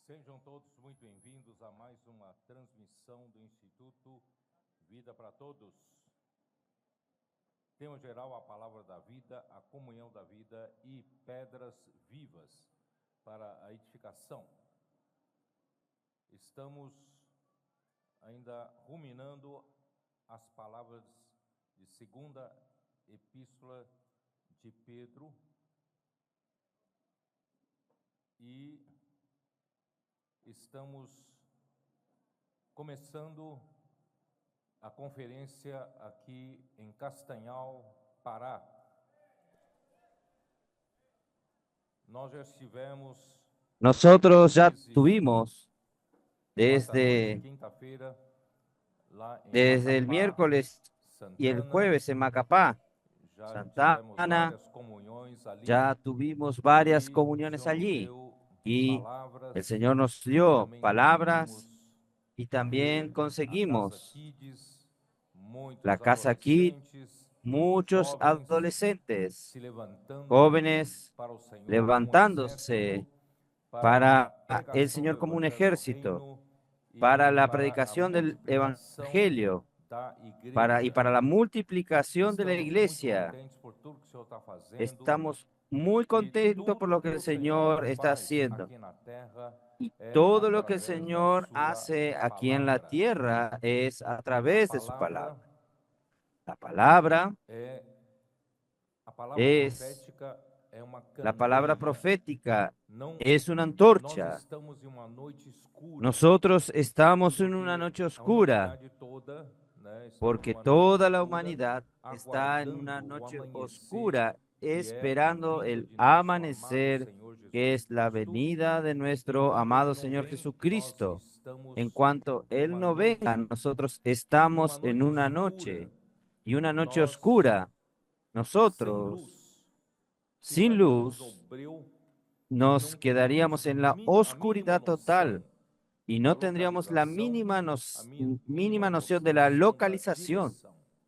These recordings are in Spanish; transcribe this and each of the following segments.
Sejam todos muito bem-vindos a mais uma transmissão do Instituto Vida para Todos. Tema geral, a palavra da vida, a comunhão da vida e pedras vivas para a edificação. Estamos ainda ruminando as palavras de segunda epístola de Pedro e estamos começando a conferência aqui em Castanhal, Pará. Nós já estivemos. Nosotros ya tuvimos desde el miércoles y el jueves en Macapá, Santa Ana, ya tuvimos varias comuniones allí y el Señor nos dio palabras y también conseguimos la Casa Kids, muchos adolescentes, jóvenes levantándose para el Señor como un ejército, para la predicación del Evangelio, para la multiplicación de la iglesia. Estamos muy contentos por lo que el Señor está haciendo. Y todo lo que el Señor hace aquí en la tierra es a través de su palabra. La palabra es la palabra profética, es una antorcha. Nosotros estamos en una noche oscura, porque toda la humanidad está en una noche oscura, esperando el amanecer, que es la venida de nuestro amado Señor Jesucristo. En cuanto Él no venga, nosotros estamos en una noche, y una noche oscura. Nosotros, sin luz, nos quedaríamos en la oscuridad total y no tendríamos la mínima noción de la localización,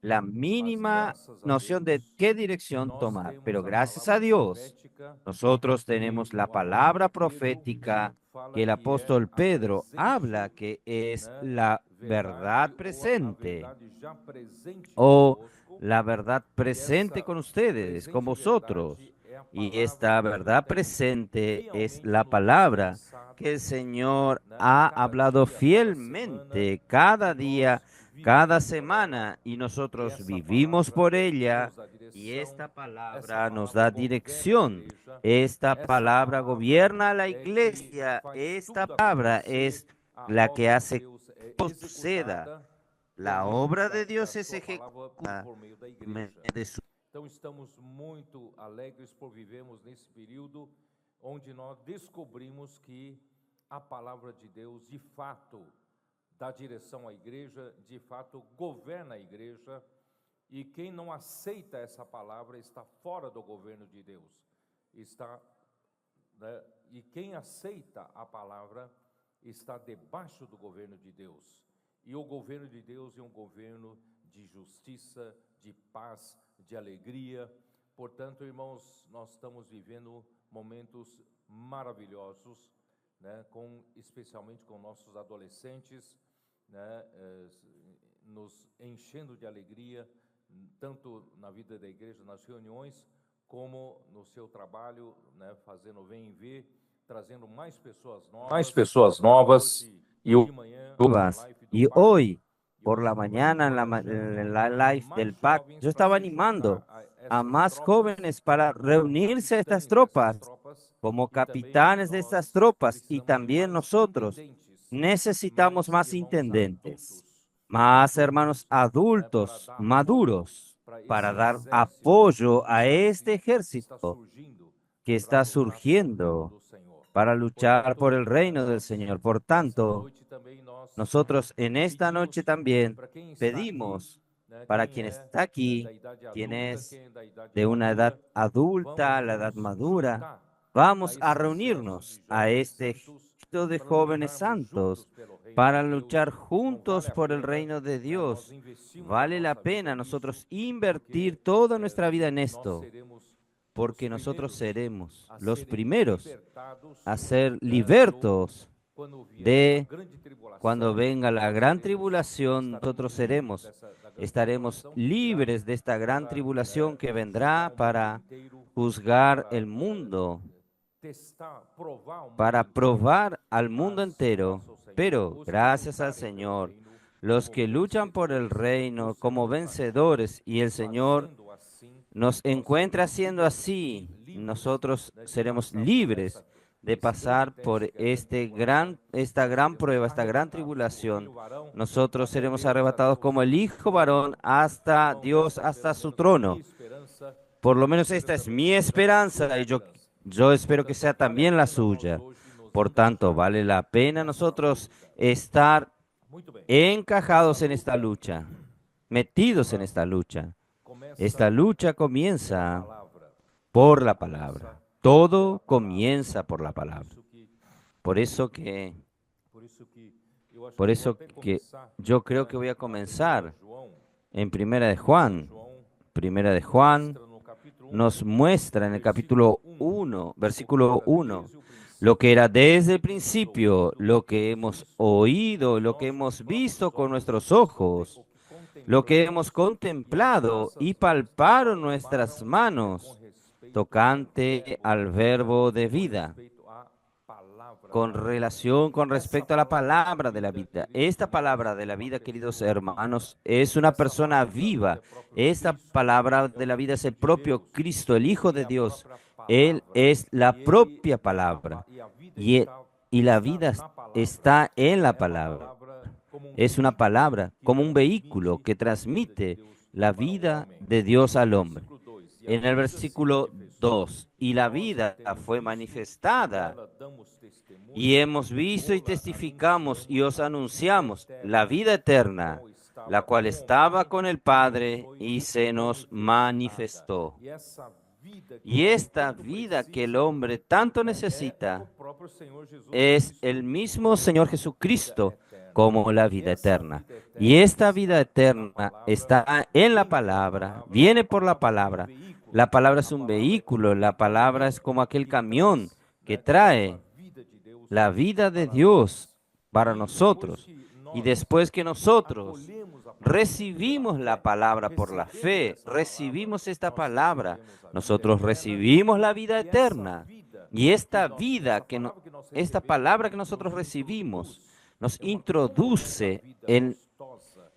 la mínima noción de qué dirección tomar. Pero gracias a Dios, nosotros tenemos la palabra profética que el apóstol Pedro habla, que es la verdad presente, o la verdad presente con ustedes, con vosotros. Y esta verdad presente es la palabra que el Señor ha hablado fielmente cada día, cada semana, y nosotros vivimos por ella, y esta palabra nos da dirección. Esta palabra gobierna a la iglesia. Esta palabra es la que hace que suceda. La obra de Dios es ejecutada de su. Então, estamos muito alegres por vivermos nesse período onde nós descobrimos que a palavra de Deus, de fato, dá direção à igreja, de fato, governa a igreja, e quem não aceita essa palavra está fora do governo de Deus. E quem aceita a palavra está debaixo do governo de Deus. E o governo de Deus é um governo de justiça, de paz, de alegria. Portanto, irmãos, nós estamos vivendo momentos maravilhosos, né, especialmente com nossos adolescentes, né, nos enchendo de alegria, tanto na vida da igreja, nas reuniões, como no seu trabalho, né, fazendo Vem e Vê, trazendo mais pessoas novas, y hoy por la mañana en la live del PAC, yo estaba animando a más jóvenes para reunirse a estas tropas como capitanes de estas tropas, y también nosotros necesitamos más intendentes, más hermanos adultos, maduros, para dar apoyo a este ejército que está surgiendo para luchar por el reino del Señor. Por tanto, nosotros en esta noche también pedimos para quien está aquí, quien es de una edad adulta, la edad madura, vamos a reunirnos a este ejército de jóvenes santos para luchar juntos por el reino de Dios. Vale la pena nosotros invertir toda nuestra vida en esto, porque nosotros seremos los primeros a ser libertos de cuando venga la gran tribulación, nosotros estaremos libres de esta gran tribulación que vendrá para juzgar el mundo, para probar al mundo entero. Pero gracias al Señor, los que luchan por el reino como vencedores, y el Señor nos encuentra haciendo así, nosotros seremos libres de pasar por esta gran prueba, esta gran tribulación. Nosotros seremos arrebatados como el hijo varón hasta Dios, hasta su trono. Por lo menos esta es mi esperanza, y yo espero que sea también la suya. Por tanto, vale la pena nosotros estar encajados en esta lucha, metidos en esta lucha. Esta lucha comienza por la palabra. Todo comienza por la palabra. Por eso que yo creo que voy a comenzar en Primera de Juan. Primera de Juan nos muestra en el capítulo 1, versículo 1, lo que era desde el principio, lo que hemos oído, lo que hemos visto con nuestros ojos, lo que hemos contemplado y palparon nuestras manos, tocante al verbo de vida, con respecto a la palabra de la vida. Esta palabra de la vida, queridos hermanos, es una persona viva. Esta palabra de la vida es el propio Cristo, el Hijo de Dios. Él es la propia palabra. Y la vida está en la palabra. Es una palabra como un vehículo que transmite la vida de Dios al hombre. En el versículo 2, y la vida fue manifestada, y hemos visto y testificamos y os anunciamos la vida eterna, la cual estaba con el Padre y se nos manifestó. Y esta vida que el hombre tanto necesita es el mismo Señor Jesucristo como la vida eterna. Y esta vida eterna está en la palabra, viene por la palabra. La palabra es un vehículo, la palabra es como aquel camión que trae la vida de Dios para nosotros. Y después que nosotros recibimos la palabra por la fe, recibimos esta palabra, nosotros recibimos la vida eterna. Y esta vida, esta palabra que nosotros recibimos, nos introduce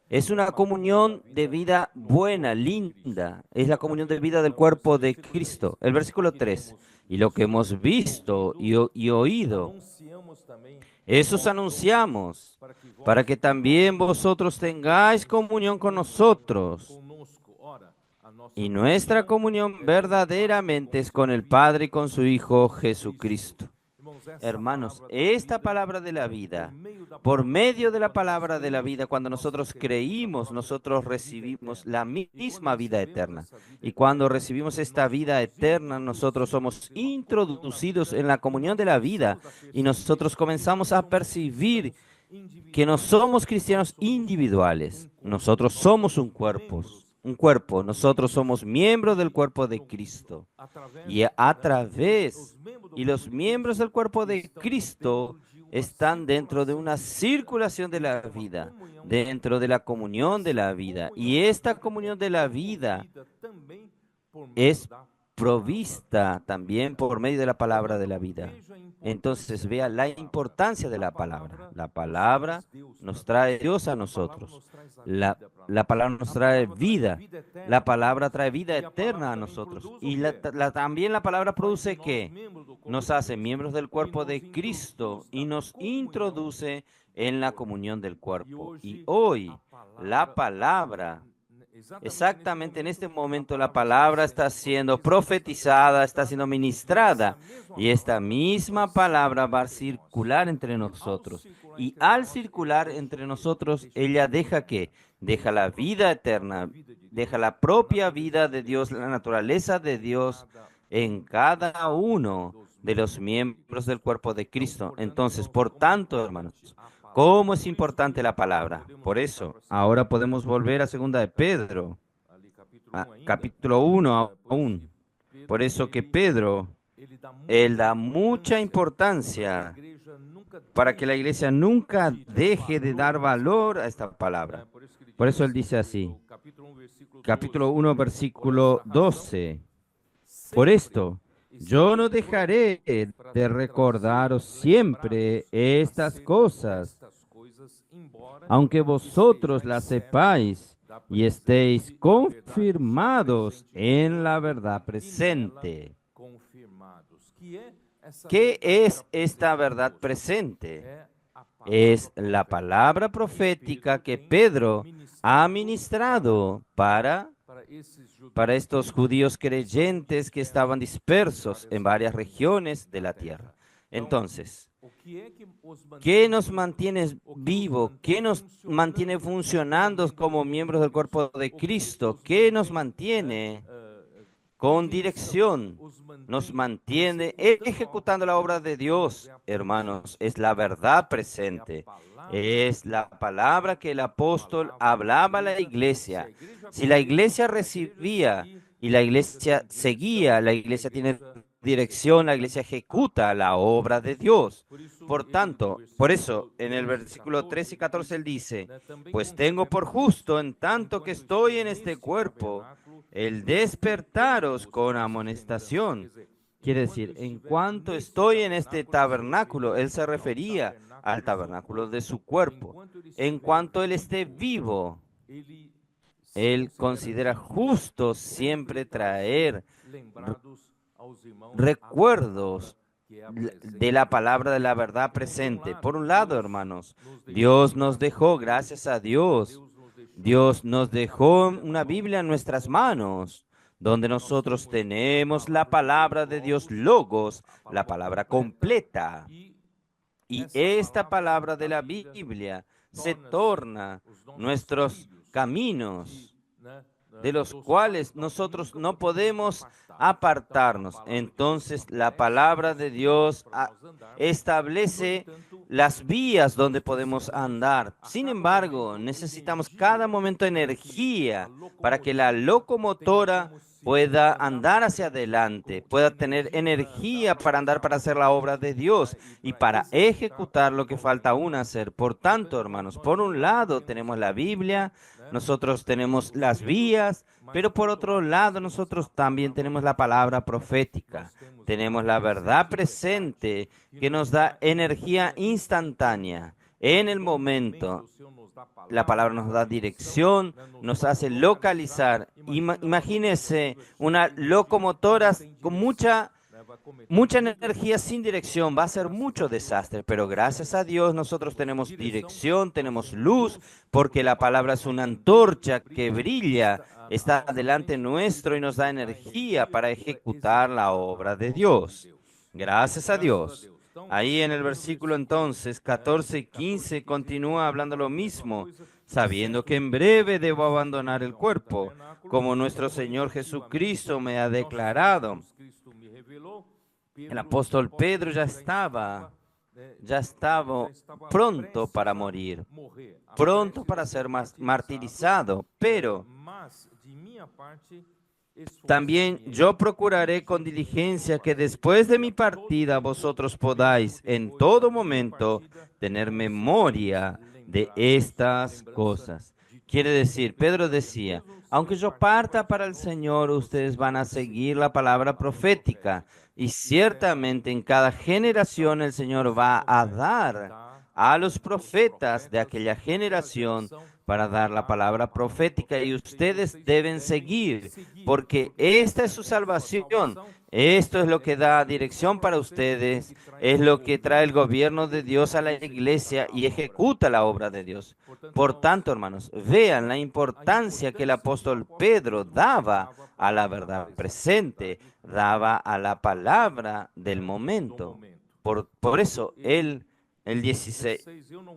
es una comunión de vida buena, linda. Es la comunión de vida del cuerpo de Cristo. El versículo 3. Y lo que hemos visto y oído, eso anunciamos, para que también vosotros tengáis comunión con nosotros. Y nuestra comunión verdaderamente es con el Padre y con su Hijo Jesucristo. Hermanos, esta palabra de la vida, por medio de la palabra de la vida, cuando nosotros creímos, nosotros recibimos la misma vida eterna. Y cuando recibimos esta vida eterna, nosotros somos introducidos en la comunión de la vida y nosotros comenzamos a percibir que no somos cristianos individuales. Nosotros somos un cuerpo. Nosotros somos miembros del cuerpo de Cristo. Y los miembros del cuerpo de Cristo están dentro de una circulación de la vida, dentro de la comunión de la vida. Y esta comunión de la vida es provista también por medio de la palabra de la vida. Entonces vea la importancia de la palabra. La palabra nos trae Dios a nosotros. La palabra nos trae vida. La palabra trae vida eterna a nosotros. Y también la palabra produce ¿qué? Nos hace miembros del cuerpo de Cristo y nos introduce en la comunión del cuerpo. Y hoy la palabra, exactamente en este momento, la palabra está siendo profetizada, está siendo ministrada. Y esta misma palabra va a circular entre nosotros. Y al circular entre nosotros, ella deja ¿qué? Deja la vida eterna, deja la propia vida de Dios, la naturaleza de Dios en cada uno de los miembros del cuerpo de Cristo. Entonces, por tanto, hermanos, ¿cómo es importante la palabra? Por eso, ahora podemos volver a 2 de Pedro, capítulo 1 aún. Por eso que Pedro, él da mucha importancia para que la iglesia nunca deje de dar valor a esta palabra. Por eso él dice así, capítulo 1, versículo 12. Por esto, yo no dejaré de recordaros siempre estas cosas, aunque vosotros las sepáis y estéis confirmados en la verdad presente. ¿Qué es esta verdad presente? Es la palabra profética que Pedro ha ministrado para estos judíos creyentes que estaban dispersos en varias regiones de la tierra. Entonces, ¿qué nos mantiene vivo? ¿Qué nos mantiene funcionando como miembros del cuerpo de Cristo? ¿Qué nos mantiene con dirección? Nos mantiene ejecutando la obra de Dios, hermanos. Es la verdad presente. Es la palabra que el apóstol hablaba a la iglesia. Si la iglesia recibía y la iglesia seguía, la iglesia tiene dirección, la iglesia ejecuta la obra de Dios. Por tanto, por eso, en el versículo 13 y 14 él dice, pues tengo por justo, en tanto que estoy en este cuerpo, el despertaros con amonestación. Quiere decir, en cuanto estoy en este tabernáculo, él se refería al tabernáculo de su cuerpo. En cuanto él esté vivo, él considera justo siempre traer recuerdos de la palabra de la verdad presente. Por un lado, hermanos, Dios nos dejó, gracias a Dios, Dios nos dejó una Biblia en nuestras manos, donde nosotros tenemos la palabra de Dios, Logos, la palabra completa. Y esta palabra de la Biblia se torna nuestros caminos, de los cuales nosotros no podemos apartarnos. Entonces la palabra de Dios establece las vías donde podemos andar. Sin embargo, necesitamos cada momento energía para que la locomotora pueda andar hacia adelante, pueda tener energía para andar, para hacer la obra de Dios y para ejecutar lo que falta aún hacer. Por tanto, hermanos, por un lado tenemos la Biblia, nosotros tenemos las vías, pero por otro lado nosotros también tenemos la palabra profética. Tenemos la verdad presente que nos da energía instantánea en el momento. La palabra nos da dirección, nos hace localizar. Imagínese una locomotora con mucha energía sin dirección, va a ser mucho desastre, pero gracias a Dios nosotros tenemos dirección, tenemos luz, porque la palabra es una antorcha que brilla, está delante nuestro y nos da energía para ejecutar la obra de Dios. Gracias a Dios. Ahí en el versículo entonces 14 y 15 continúa hablando lo mismo, sabiendo que en breve debo abandonar el cuerpo, como nuestro Señor Jesucristo me ha declarado. El apóstol Pedro ya estaba pronto para morir, pronto para ser martirizado, pero también yo procuraré con diligencia que después de mi partida vosotros podáis en todo momento tener memoria de estas cosas. Quiere decir, Pedro decía, aunque yo parta para el Señor, ustedes van a seguir la palabra profética y ciertamente en cada generación el Señor va a dar a los profetas de aquella generación para dar la palabra profética y ustedes deben seguir, porque esta es su salvación. Esto es lo que da dirección para ustedes, es lo que trae el gobierno de Dios a la iglesia y ejecuta la obra de Dios. Por tanto, hermanos, vean la importancia que el apóstol Pedro daba a la verdad presente, daba a la palabra del momento. Por eso, el 16,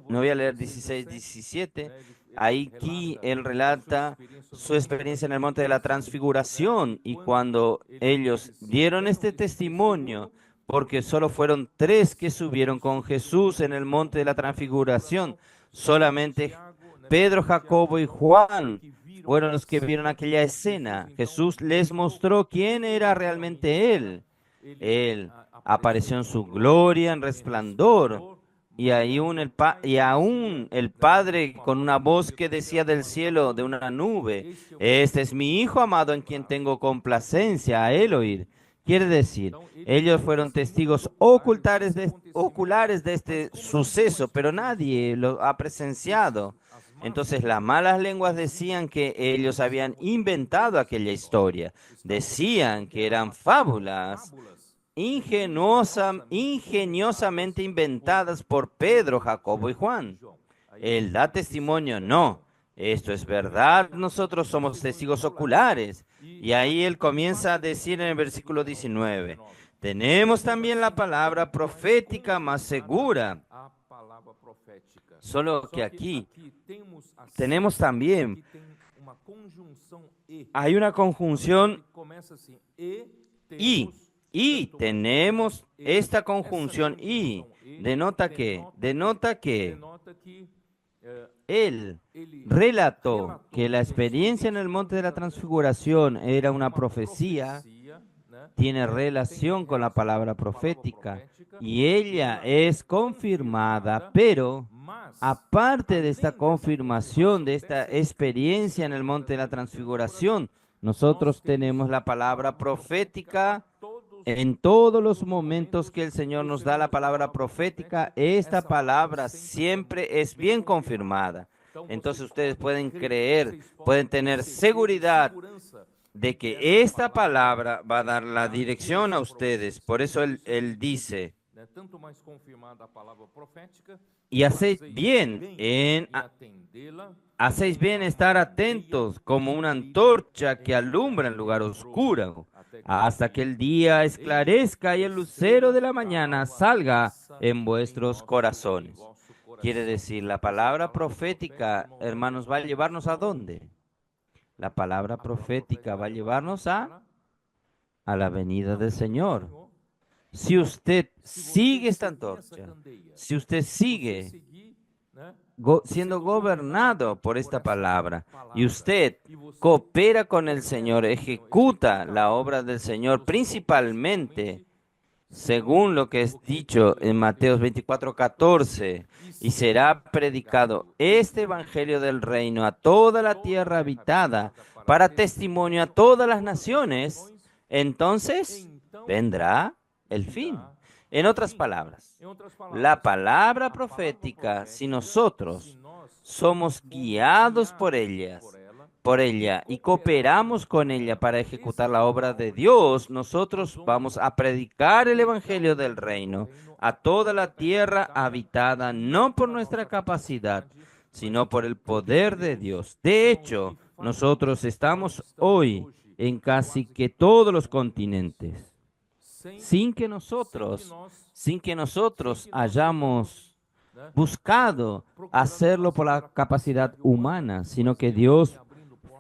no voy a leer 16, 17, aquí él relata su experiencia en el monte de la transfiguración y cuando ellos dieron este testimonio, porque solo fueron 3 que subieron con Jesús en el monte de la transfiguración, solamente Pedro, Jacobo y Juan fueron los que vieron aquella escena. Jesús les mostró quién era realmente Él. Él apareció en su gloria, en resplandor, Y aún el Padre con una voz que decía del cielo, de una nube, este es mi Hijo amado en quien tengo complacencia, a él oír. Quiere decir, ellos fueron testigos oculares de este suceso, pero nadie lo ha presenciado. Entonces las malas lenguas decían que ellos habían inventado aquella historia. Decían que eran fábulas ingeniosamente inventadas por Pedro, Jacobo y Juan. Él da testimonio, no, esto es verdad, nosotros somos testigos oculares. Y ahí él comienza a decir en el versículo 19, tenemos también la palabra profética más segura. Solo que aquí tenemos también, hay una conjunción y tenemos esta conjunción y denota que él relató que la experiencia en el monte de la transfiguración era una profecía, tiene relación con la palabra profética y ella es confirmada, pero aparte de esta confirmación, de esta experiencia en el monte de la transfiguración, nosotros tenemos la palabra profética. En todos los momentos que el Señor nos da la palabra profética, esta palabra siempre es bien confirmada. Entonces ustedes pueden creer, pueden tener seguridad de que esta palabra va a dar la dirección a ustedes. Por eso él dice, y hacéis bien en estar atentos como una antorcha que alumbra en lugar oscuro, hasta que el día esclarezca y el lucero de la mañana salga en vuestros corazones. Quiere decir, la palabra profética, hermanos, va a llevarnos ¿a dónde? La palabra profética va a llevarnos a la venida del Señor. Si usted sigue esta antorcha, si usted sigue siendo gobernado por esta palabra y usted coopera con el Señor, ejecuta la obra del Señor principalmente según lo que es dicho en Mateo 24:14, y será predicado este evangelio del reino a toda la tierra habitada para testimonio a todas las naciones, entonces vendrá el fin. En otras palabras, la palabra profética, si nosotros somos guiados por ella y cooperamos con ella para ejecutar la obra de Dios, nosotros vamos a predicar el evangelio del reino a toda la tierra habitada, no por nuestra capacidad, sino por el poder de Dios. De hecho, nosotros estamos hoy en casi que todos los continentes, sin que nosotros hayamos buscado hacerlo por la capacidad humana, sino que Dios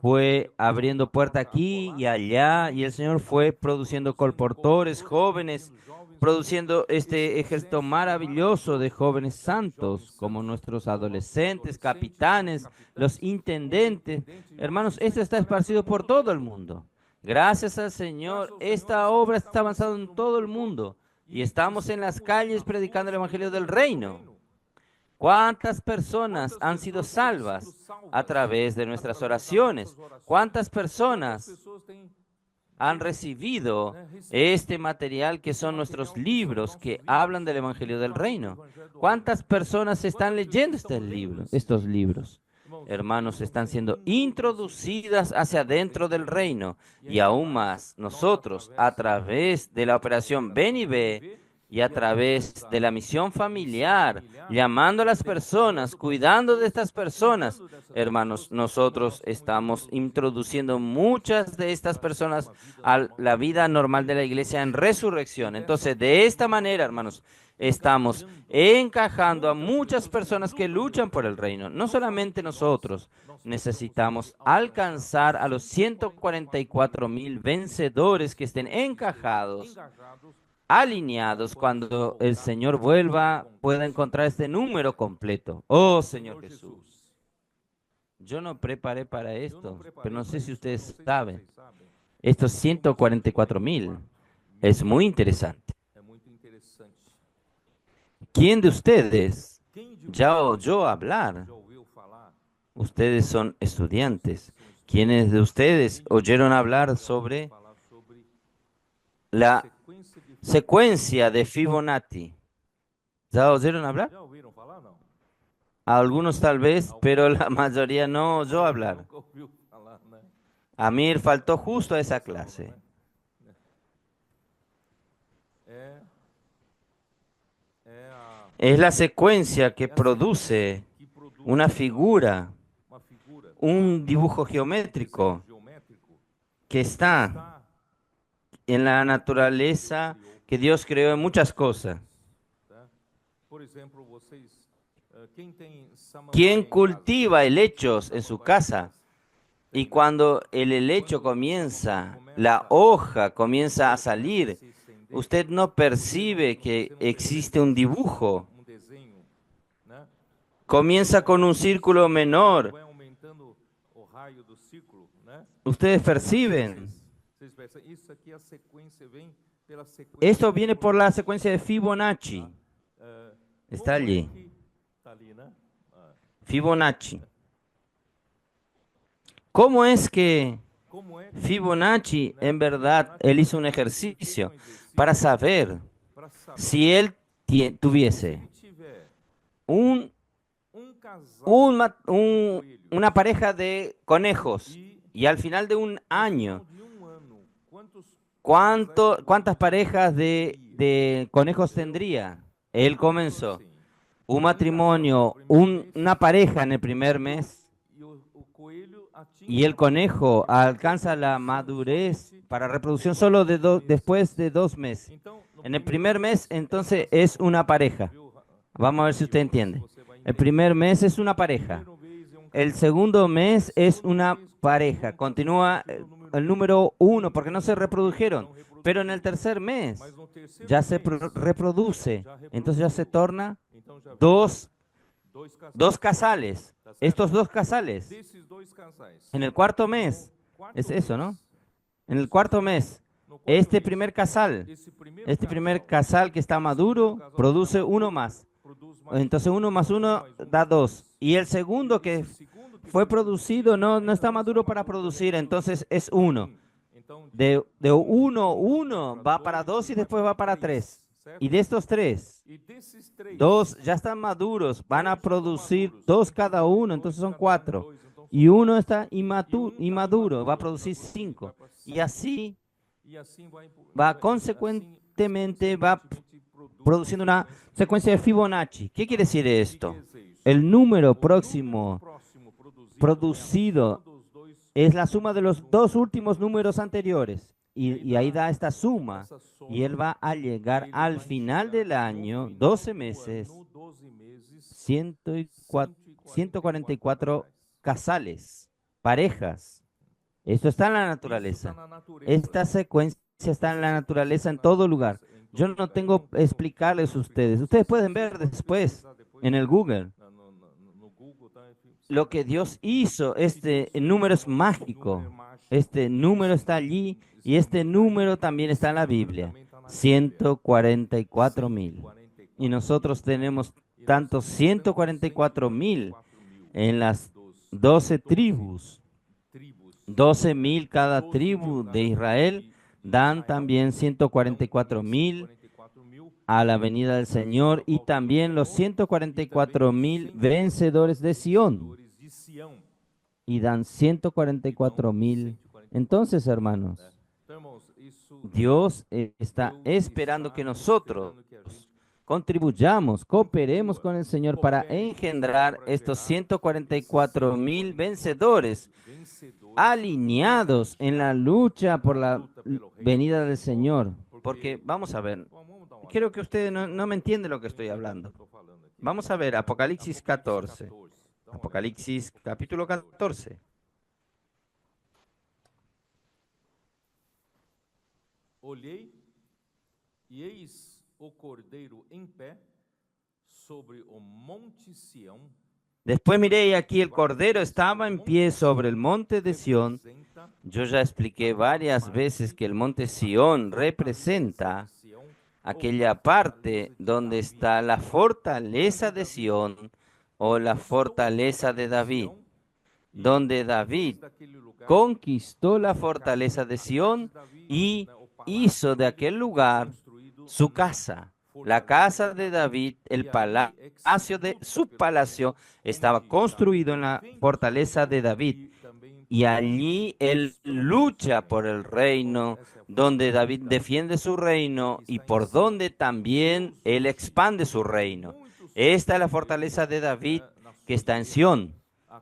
fue abriendo puerta aquí y allá, y el Señor fue produciendo colportores jóvenes, produciendo este ejército maravilloso de jóvenes santos, como nuestros adolescentes, capitanes, los intendentes. Hermanos, esto está esparcido por todo el mundo. Gracias al Señor, esta obra está avanzando en todo el mundo y estamos en las calles predicando el evangelio del reino. ¿Cuántas personas han sido salvas a través de nuestras oraciones? ¿Cuántas personas han recibido este material que son nuestros libros que hablan del evangelio del reino? ¿Cuántas personas están leyendo estos libros? Hermanos, están siendo introducidas hacia dentro del reino, y aún más nosotros, a través de la operación Ven y Ve y a través de la misión familiar, llamando a las personas, cuidando de estas personas, hermanos, nosotros estamos introduciendo muchas de estas personas a la vida normal de la iglesia en resurrección. Entonces, de esta manera, hermanos, estamos encajando a muchas personas que luchan por el reino. No solamente nosotros necesitamos alcanzar a los 144,000 vencedores que estén encajados, alineados, cuando el Señor vuelva, pueda encontrar este número completo. Oh, Señor Jesús, yo no preparé para esto, pero no sé si ustedes saben, estos 144,000 es muy interesante. ¿Quién de ustedes ya oyó hablar? Ustedes son estudiantes. ¿Quiénes de ustedes oyeron hablar sobre la secuencia de Fibonacci? ¿Ya oyeron hablar? Algunos tal vez, pero la mayoría no oyó hablar. Amir faltó justo a esa clase. Es la secuencia que produce una figura, un dibujo geométrico que está en la naturaleza que Dios creó en muchas cosas. ¿Quién cultiva helechos en su casa? Y cuando el helecho comienza, la hoja comienza a salir, usted no percibe que existe un dibujo. Comienza con un círculo menor. Ustedes perciben. Esto viene por la secuencia de Fibonacci. Está allí. Fibonacci. ¿Cómo es que Fibonacci, en verdad, él hizo un ejercicio para saber si él tuviese una pareja de conejos y al final de un año, ¿cuántas parejas de conejos tendría? Él comenzó un matrimonio, una pareja en el primer mes. Y el conejo alcanza la madurez para reproducción solo después de 2 meses. En el primer mes, entonces, es una pareja. Vamos a ver si usted entiende. El primer mes es una pareja. El segundo mes es una pareja. Continúa el número 1 porque no se reprodujeron. Pero en el tercer mes ya se reproduce. Entonces ya se torna dos casales. Estos 2 casales. En el cuarto mes, es eso, ¿no? En el cuarto mes, este primer casal que está maduro, produce uno más. Entonces 1 más 1 da 2. Y el segundo que fue producido no está maduro para producir, entonces es 1. De 1 va para 2 y después va para 3. Y de estos 3, 2 ya están maduros, van a producir 2 cada uno, entonces son 4. Y 1 está inmaduro, va a producir 5. Y así consecuentemente va produciendo una secuencia de Fibonacci. ¿Qué quiere decir esto? El número próximo producido es la suma de los 2 últimos números anteriores. Y ahí da esta suma. Y él va a llegar al final del año, 12 meses, 144 casales, parejas. Esto está en la naturaleza. Esta secuencia está en la naturaleza en todo lugar. Yo no tengo que explicarles a ustedes. Ustedes pueden ver después en el Google lo que Dios hizo. Este número es mágico. Este número está allí y este número también está en la Biblia. 144,000. Y nosotros tenemos tantos 144,000 en las 12 tribus. 12,000 cada tribu de Israel dan también 144,000 a la venida del Señor y también los 144,000 vencedores de Sión. Y dan 144,000. Entonces, hermanos, Dios está esperando que nosotros contribuyamos, cooperemos con el Señor para engendrar estos 144,000 vencedores alineados en la lucha por la venida del Señor. Porque, vamos a ver, creo que ustedes no me entienden lo que estoy hablando. Vamos a ver, Apocalipsis 14. Apocalipsis capítulo 14. Olhei, e eis o Cordeiro em pé sobre o monte Sião. Después miré y aquí el Cordero estaba en pie sobre el monte de Sión. Yo ya expliqué varias veces que el monte Sión representa aquella parte donde está la fortaleza de Sión o la fortaleza de David, donde David conquistó la fortaleza de Sión y hizo de aquel lugar su casa. La casa de David, el palacio de su palacio, estaba construido en la fortaleza de David. Y allí él lucha por el reino, donde David defiende su reino y por donde también él expande su reino. Esta es la fortaleza de David que está en Sión.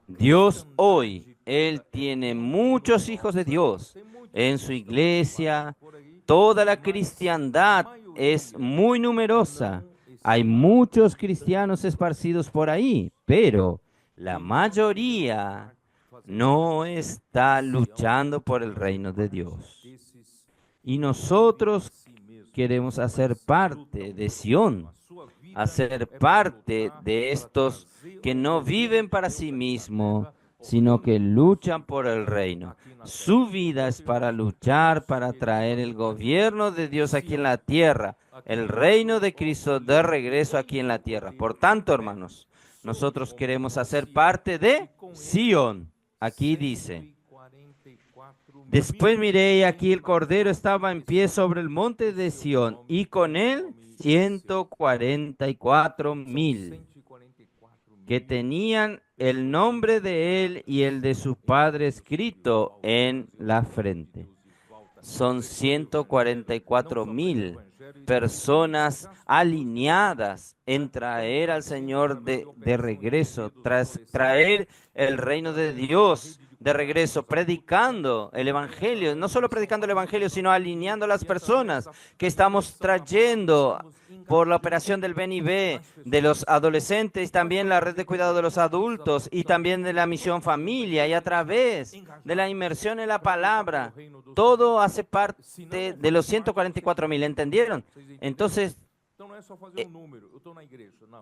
Dios hoy, Él tiene muchos hijos de Dios en su iglesia. Toda la cristiandad es muy numerosa. Hay muchos cristianos esparcidos por ahí, pero la mayoría no está luchando por el reino de Dios. Y nosotros queremos hacer parte de Sión, hacer parte de estos que no viven para sí mismos, sino que luchan por el reino. Su vida es para luchar, para traer el gobierno de Dios aquí en la tierra, el reino de Cristo de regreso aquí en la tierra. Por tanto, hermanos, nosotros queremos hacer parte de Sión. Aquí dice: después miré y aquí el Cordero estaba en pie sobre el monte de Sión y con él 144,000 que tenían el nombre de él y el de su padre escrito en la frente. Son 144,000 personas alineadas en traer al Señor de regreso, tras traer el reino de Dios de regreso, predicando el Evangelio, no solo predicando el Evangelio, sino alineando a las personas que estamos trayendo por la operación del BNB, de los adolescentes, también la red de cuidado de los adultos y también de la misión familia y a través de la inmersión en la palabra. Todo hace parte de los 144,000, ¿entendieron? Entonces,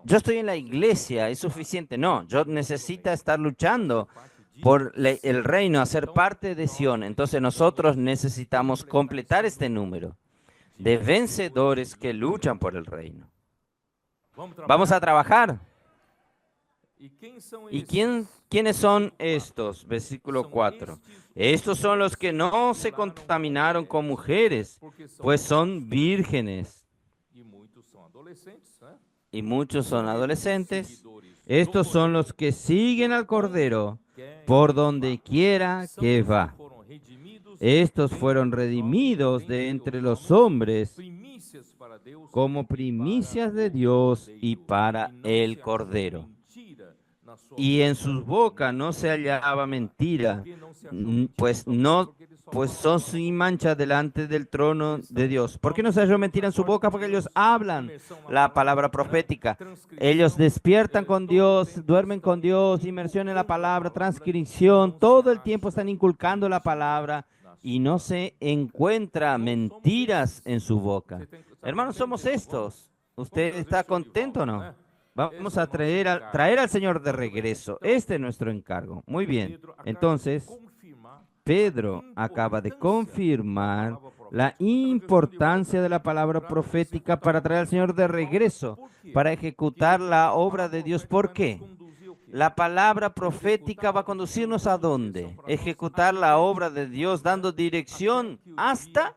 yo estoy en la iglesia, ¿es suficiente? No, yo necesito estar luchando por el reino, hacer parte de Sión. Entonces nosotros necesitamos completar este número de vencedores que luchan por el reino. Vamos a trabajar. ¿Y quiénes son estos? Versículo 4. Estos son los que no se contaminaron con mujeres, pues son vírgenes. Y muchos son adolescentes. Estos son los que siguen al Cordero por donde quiera que va. Estos fueron redimidos de entre los hombres como primicias de Dios y para el Cordero. Y en sus bocas no se hallaba mentira, pues son sin mancha delante del trono de Dios. ¿Por qué no se halló mentira en su boca? Porque ellos hablan la palabra profética. Ellos despiertan con Dios, duermen con Dios, inmersión en la palabra, transcripción. Todo el tiempo están inculcando la palabra y no se encuentra mentiras en su boca. Hermanos, somos estos. ¿Usted está contento o no? Vamos a traer al Señor de regreso. Este es nuestro encargo. Muy bien. Entonces, Pedro acaba de confirmar la importancia de la palabra profética para traer al Señor de regreso, para ejecutar la obra de Dios. ¿Por qué? La palabra profética va a conducirnos ¿a dónde? Ejecutar la obra de Dios, dando dirección hasta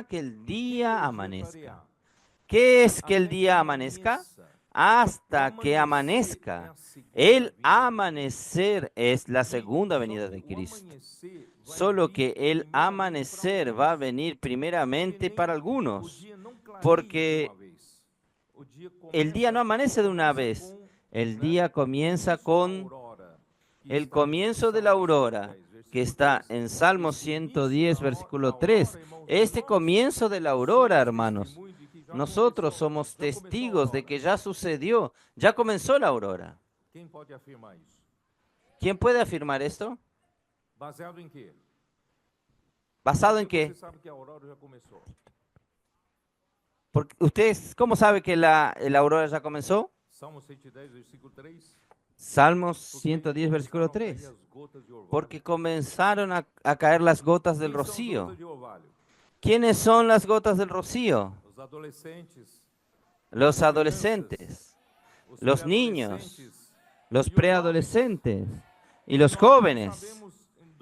que el día amanezca. ¿Qué es que el día amanezca? Hasta que amanezca. El amanecer es la segunda venida de Cristo. Solo que el amanecer va a venir primeramente para algunos, porque el día no amanece de una vez. El día comienza con el comienzo de la aurora, que está en Salmo 110, versículo 3. Este comienzo de la aurora, hermanos, nosotros somos testigos de que ya sucedió, ya comenzó la aurora. ¿Quién puede afirmar esto? ¿Basado en qué? Porque ¿ustedes cómo sabe que la aurora ya comenzó? Salmos 110, versículo 3. Porque comenzaron a caer las gotas del rocío. ¿Quiénes son las gotas del rocío? los adolescentes, los niños, los preadolescentes y los jóvenes.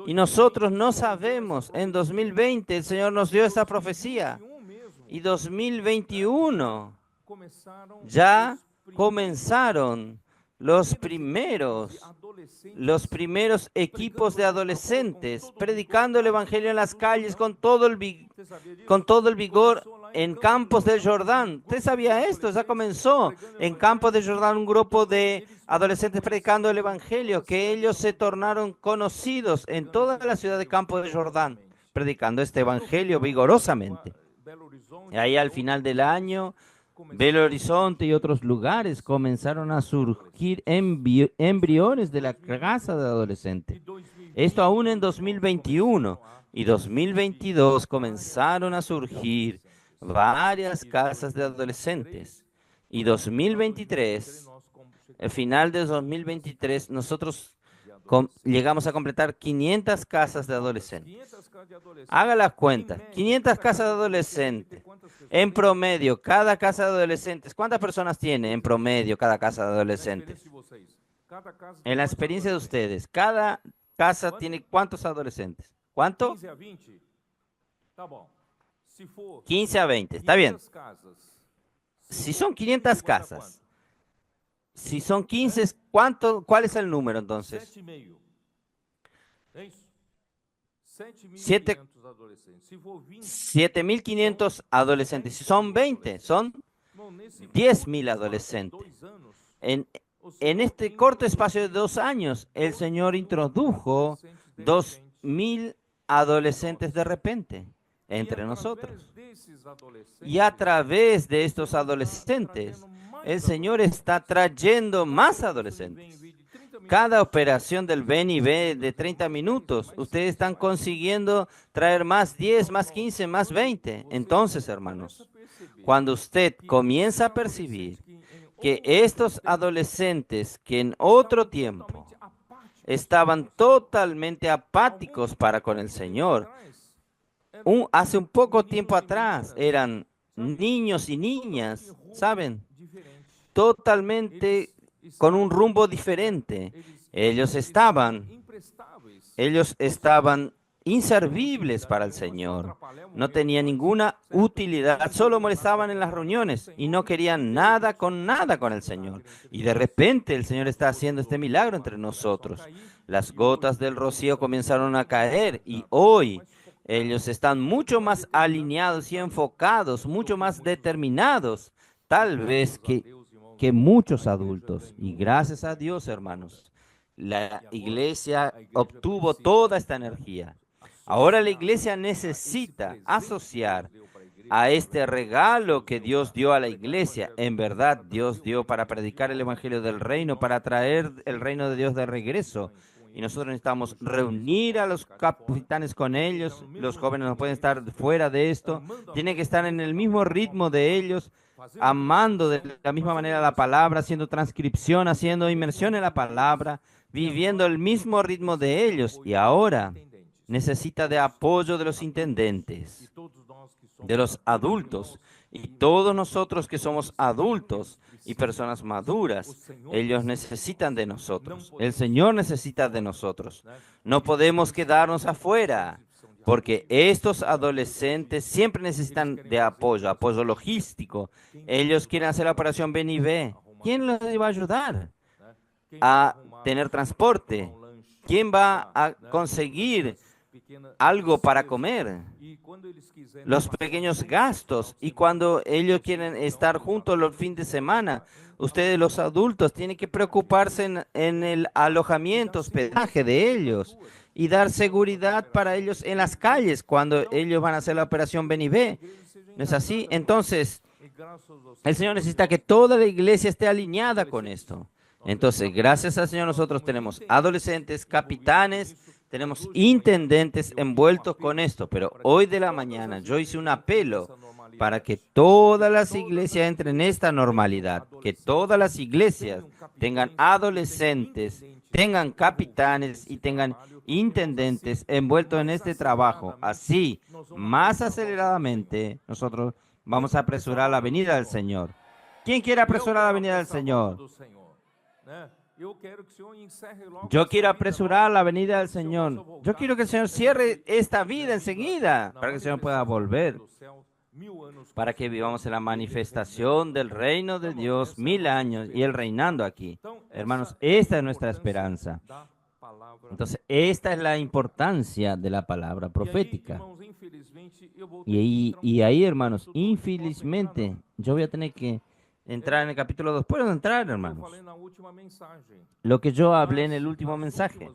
Y nosotros no sabemos, en 2020 el Señor nos dio esta profecía. Y 2021 ya comenzaron los primeros equipos de adolescentes predicando el Evangelio en las calles con todo el vigor en Campos del Jordán. ¿Usted sabía esto? Ya comenzó en Campos del Jordán un grupo de adolescentes predicando el Evangelio, que ellos se tornaron conocidos en toda la ciudad de Campos del Jordán, predicando este Evangelio vigorosamente. Y ahí al final del año, Belo Horizonte y otros lugares comenzaron a surgir embriones de la casa de adolescentes. Esto aún en 2021 y 2022 comenzaron a surgir varias casas de adolescentes. Y 2023, el final de 2023, nosotros llegamos a completar 500 casas de adolescentes. Haga la cuenta, 500 casas de adolescentes. En promedio, cada casa de adolescentes, ¿cuántas personas tiene en promedio cada casa de adolescentes? En la experiencia de ustedes, cada casa tiene ¿cuántos adolescentes? ¿Cuánto? 15 a 20, está bien. Si son 500 casas, si son 15, ¿cuál es el número entonces? 7.500 adolescentes. Si son 20, son 10.000 adolescentes. En este corto espacio de 2 años, el Señor introdujo 2.000 adolescentes de repente entre nosotros. Y a través de estos adolescentes, el Señor está trayendo más adolescentes. Cada operación del Ven y Ve de 30 minutos, ustedes están consiguiendo traer más 10, más 15, más 20. Entonces, hermanos, cuando usted comienza a percibir que estos adolescentes que en otro tiempo estaban totalmente apáticos para con el Señor, hace un poco tiempo atrás eran niños y niñas, ¿saben? Totalmente con un rumbo diferente. Ellos estaban inservibles para el Señor. No tenían ninguna utilidad, solo molestaban en las reuniones y no querían nada con el Señor. Y de repente el Señor está haciendo este milagro entre nosotros. Las gotas del rocío comenzaron a caer y hoy ellos están mucho más alineados y enfocados, mucho más determinados, tal vez que muchos adultos. Y gracias a Dios, hermanos, la iglesia obtuvo toda esta energía. Ahora la iglesia necesita asociar a este regalo que Dios dio a la iglesia. En verdad, Dios dio para predicar el evangelio del reino, para traer el reino de Dios de regreso. Y nosotros necesitamos reunir a los capitanes con ellos. Los jóvenes no pueden estar fuera de esto. Tienen que estar en el mismo ritmo de ellos, amando de la misma manera la palabra, haciendo transcripción, haciendo inmersión en la palabra, viviendo el mismo ritmo de ellos. Y ahora necesita de apoyo de los intendentes, de los adultos. Y todos nosotros que somos adultos y personas maduras, ellos necesitan de nosotros. El Señor necesita de nosotros. No podemos quedarnos afuera, porque estos adolescentes siempre necesitan de apoyo logístico. Ellos quieren hacer la operación Ven y Ve. ¿Quién les va a ayudar a tener transporte? ¿Quién va a conseguir algo para comer? Los pequeños gastos. Y cuando ellos quieren estar juntos los fines de semana, ustedes los adultos tienen que preocuparse en el alojamiento, hospedaje de ellos y dar seguridad para ellos en las calles cuando ellos van a hacer la operación Ven y Ve. ¿No es así? Entonces, el Señor necesita que toda la iglesia esté alineada con esto. Entonces, gracias al Señor, nosotros tenemos adolescentes, capitanes, tenemos intendentes envueltos con esto. Pero hoy de la mañana yo hice un apelo para que todas las iglesias entren en esta normalidad, que todas las iglesias tengan adolescentes, tengan capitanes y tengan intendentes envueltos en este trabajo. Así, más aceleradamente, nosotros Vamos a apresurar la venida del Señor. ¿Quién quiere apresurar la venida del Señor? Yo quiero apresurar la venida del Señor. Yo quiero que el Señor cierre esta vida enseguida para que el Señor pueda volver, para que vivamos en la manifestación del reino de Dios 1000 años y Él reinando aquí. Hermanos, esta es nuestra esperanza. Entonces, esta es la importancia de la palabra profética. Y ahí, hermanos, infelizmente, yo voy a tener que entrar en el capítulo 2. ¿Puedo entrar, hermanos? Lo que yo hablé en el último mensaje.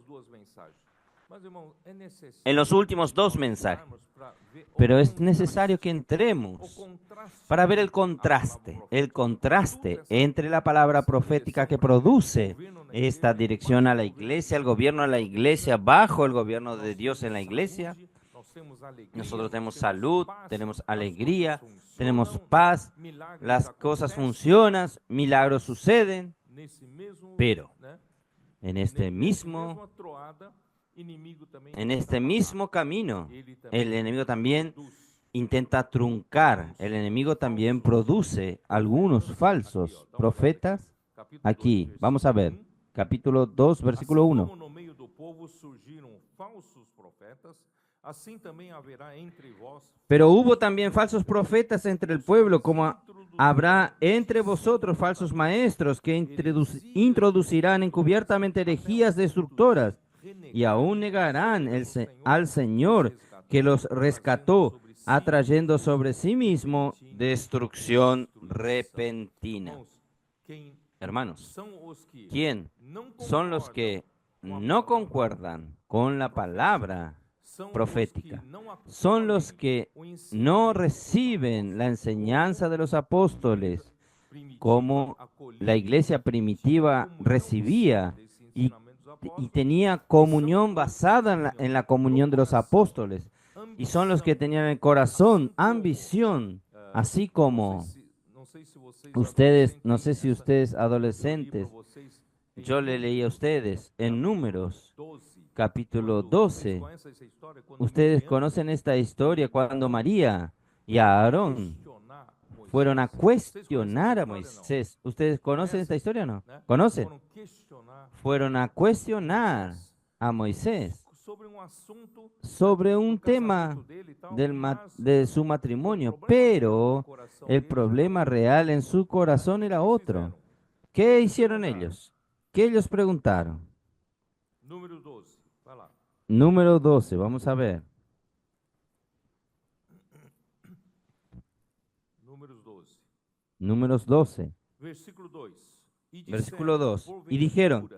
En los últimos 2 mensajes. Pero es necesario que entremos para ver el contraste entre la palabra profética que produce esta dirección a la iglesia, el gobierno a la iglesia, bajo el gobierno de Dios en la iglesia. Nosotros tenemos salud, tenemos alegría, tenemos paz, las cosas funcionan, milagros suceden, pero en este mismo camino, el enemigo también intenta truncar, el enemigo también produce algunos falsos profetas. Aquí, vamos a ver, capítulo 2, versículo 1. Pero hubo también falsos profetas entre el pueblo, como habrá entre vosotros falsos maestros que introducirán encubiertamente herejías destructoras y aún negarán al Señor que los rescató, atrayendo sobre sí mismo destrucción repentina. Hermanos, ¿quién son los que no concuerdan con la palabra profética? Son los que no reciben la enseñanza de los apóstoles como la iglesia primitiva recibía y tenía comunión basada en la comunión de los apóstoles. Y son los que tenían el corazón, ambición, así como ustedes, no sé si ustedes adolescentes, yo le leí a ustedes en Números, capítulo 12. Ustedes conocen esta historia cuando María y Aarón fueron a cuestionar a Moisés. ¿Ustedes conocen esta historia o no? ¿Conocen? Fueron a cuestionar a Moisés sobre un tema de su matrimonio, pero el problema real en su corazón era otro. ¿Qué hicieron ellos? ¿Qué ellos preguntaron? Número 12, vamos a ver. Números 12. Versículo 2. Y dijeron,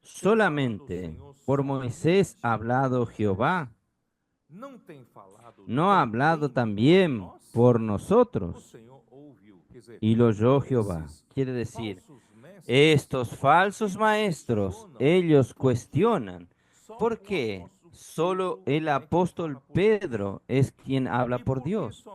solamente por Moisés ha hablado Jehová. ¿No ha hablado también por nosotros? Y lo oyó Jehová. Quiere decir, estos falsos maestros, ellos cuestionan, ¿por qué solo el apóstol Pedro es quien habla por Dios?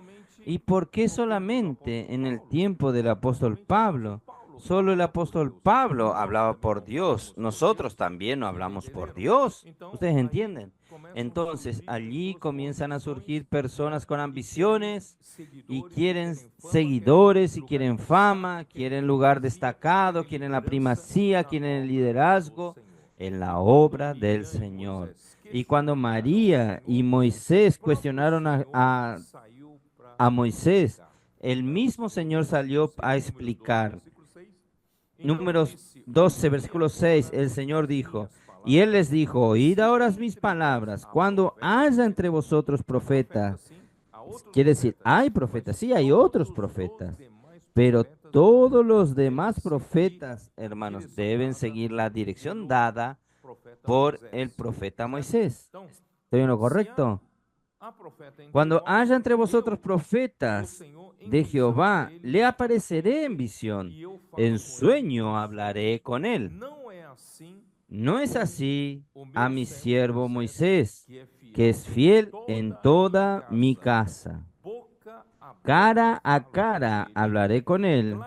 ¿Y por qué solamente en el tiempo del apóstol Pablo? Solo el apóstol Pablo hablaba por Dios. Nosotros también no hablamos por Dios. ¿Ustedes entienden? Entonces allí comienzan a surgir personas con ambiciones y quieren seguidores y quieren fama, quieren lugar destacado, quieren la primacía, quieren el liderazgo en la obra del Señor. Y cuando María y Moisés cuestionaron a Moisés, el mismo Señor salió a explicar. Números 12, versículo 6, el Señor dijo, y Él les dijo, oíd ahora mis palabras, cuando haya entre vosotros profetas, quiere decir, hay profetas, sí, hay otros profetas, pero todos los demás profetas, hermanos, deben seguir la dirección dada por el profeta Moisés. ¿Estoy en lo correcto? Cuando haya entre vosotros profetas de Jehová, le apareceré en visión, en sueño hablaré con él. ¿No es así a mi siervo Moisés, que es fiel en toda mi casa? Cara a cara hablaré con él,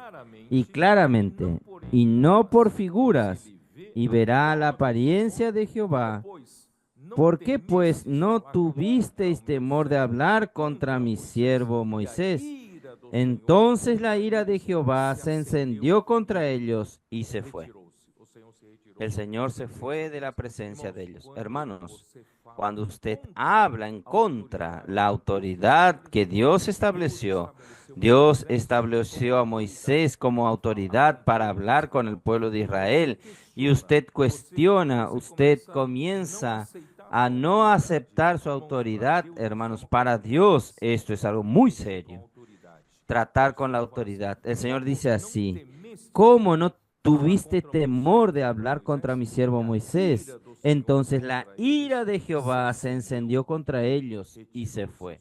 y claramente, y no por figuras, y verá la apariencia de Jehová. ¿Por qué pues no tuvisteis temor de hablar contra mi siervo Moisés? Entonces la ira de Jehová se encendió contra ellos y se fue. El Señor se fue de la presencia de ellos. Hermanos, cuando usted habla en contra la autoridad que Dios estableció a Moisés como autoridad para hablar con el pueblo de Israel, y usted cuestiona, usted comienza a no aceptar su autoridad, hermanos, para Dios esto es algo muy serio. Tratar con la autoridad. El Señor dice así: ¿cómo no tuviste temor de hablar contra mi siervo Moisés? Entonces la ira de Jehová se encendió contra ellos y se fue.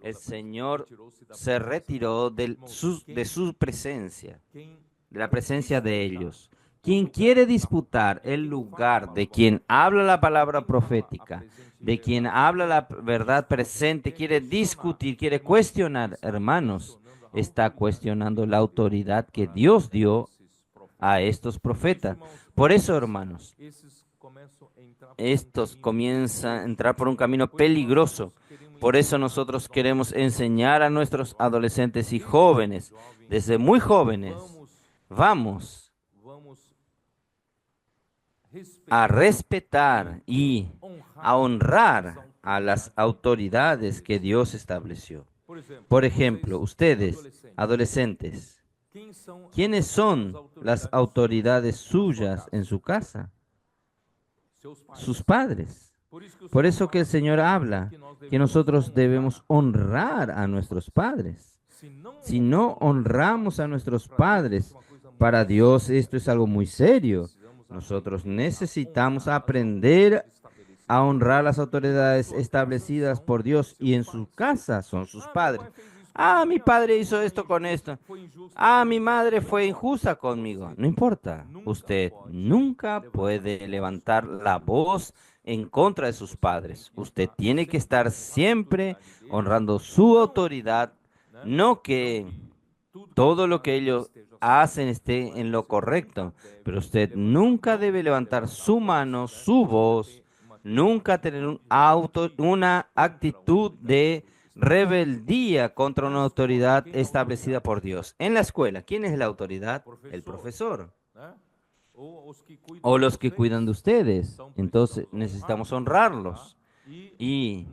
El Señor se retiró de su presencia, de la presencia de ellos. Quien quiere disputar el lugar de quien habla la palabra profética, de quien habla la verdad presente, quiere discutir, quiere cuestionar, hermanos, está cuestionando la autoridad que Dios dio a estos profetas. Por eso, hermanos, estos comienzan a entrar por un camino peligroso. Por eso nosotros queremos enseñar a nuestros adolescentes y jóvenes, desde muy jóvenes, vamos a respetar y a honrar a las autoridades que Dios estableció. Por ejemplo, ustedes, adolescentes, ¿quiénes son las autoridades suyas en su casa? Sus padres. Por eso que el Señor habla que nosotros debemos honrar a nuestros padres. Si no honramos a nuestros padres, para Dios esto es algo muy serio. Nosotros necesitamos aprender a honrar las autoridades establecidas por Dios, y en su casa son sus padres. Ah, mi padre hizo esto con esto. Ah, mi madre fue injusta conmigo. No importa. Usted nunca puede levantar la voz en contra de sus padres. Usted tiene que estar siempre honrando su autoridad, no que todo lo que ellos hacen esté en lo correcto, pero usted nunca debe levantar su mano, su voz, nunca tener una actitud de rebeldía contra una autoridad establecida por Dios. En la escuela, ¿quién es la autoridad? El profesor. O los que cuidan de ustedes. Entonces necesitamos honrarlos. Y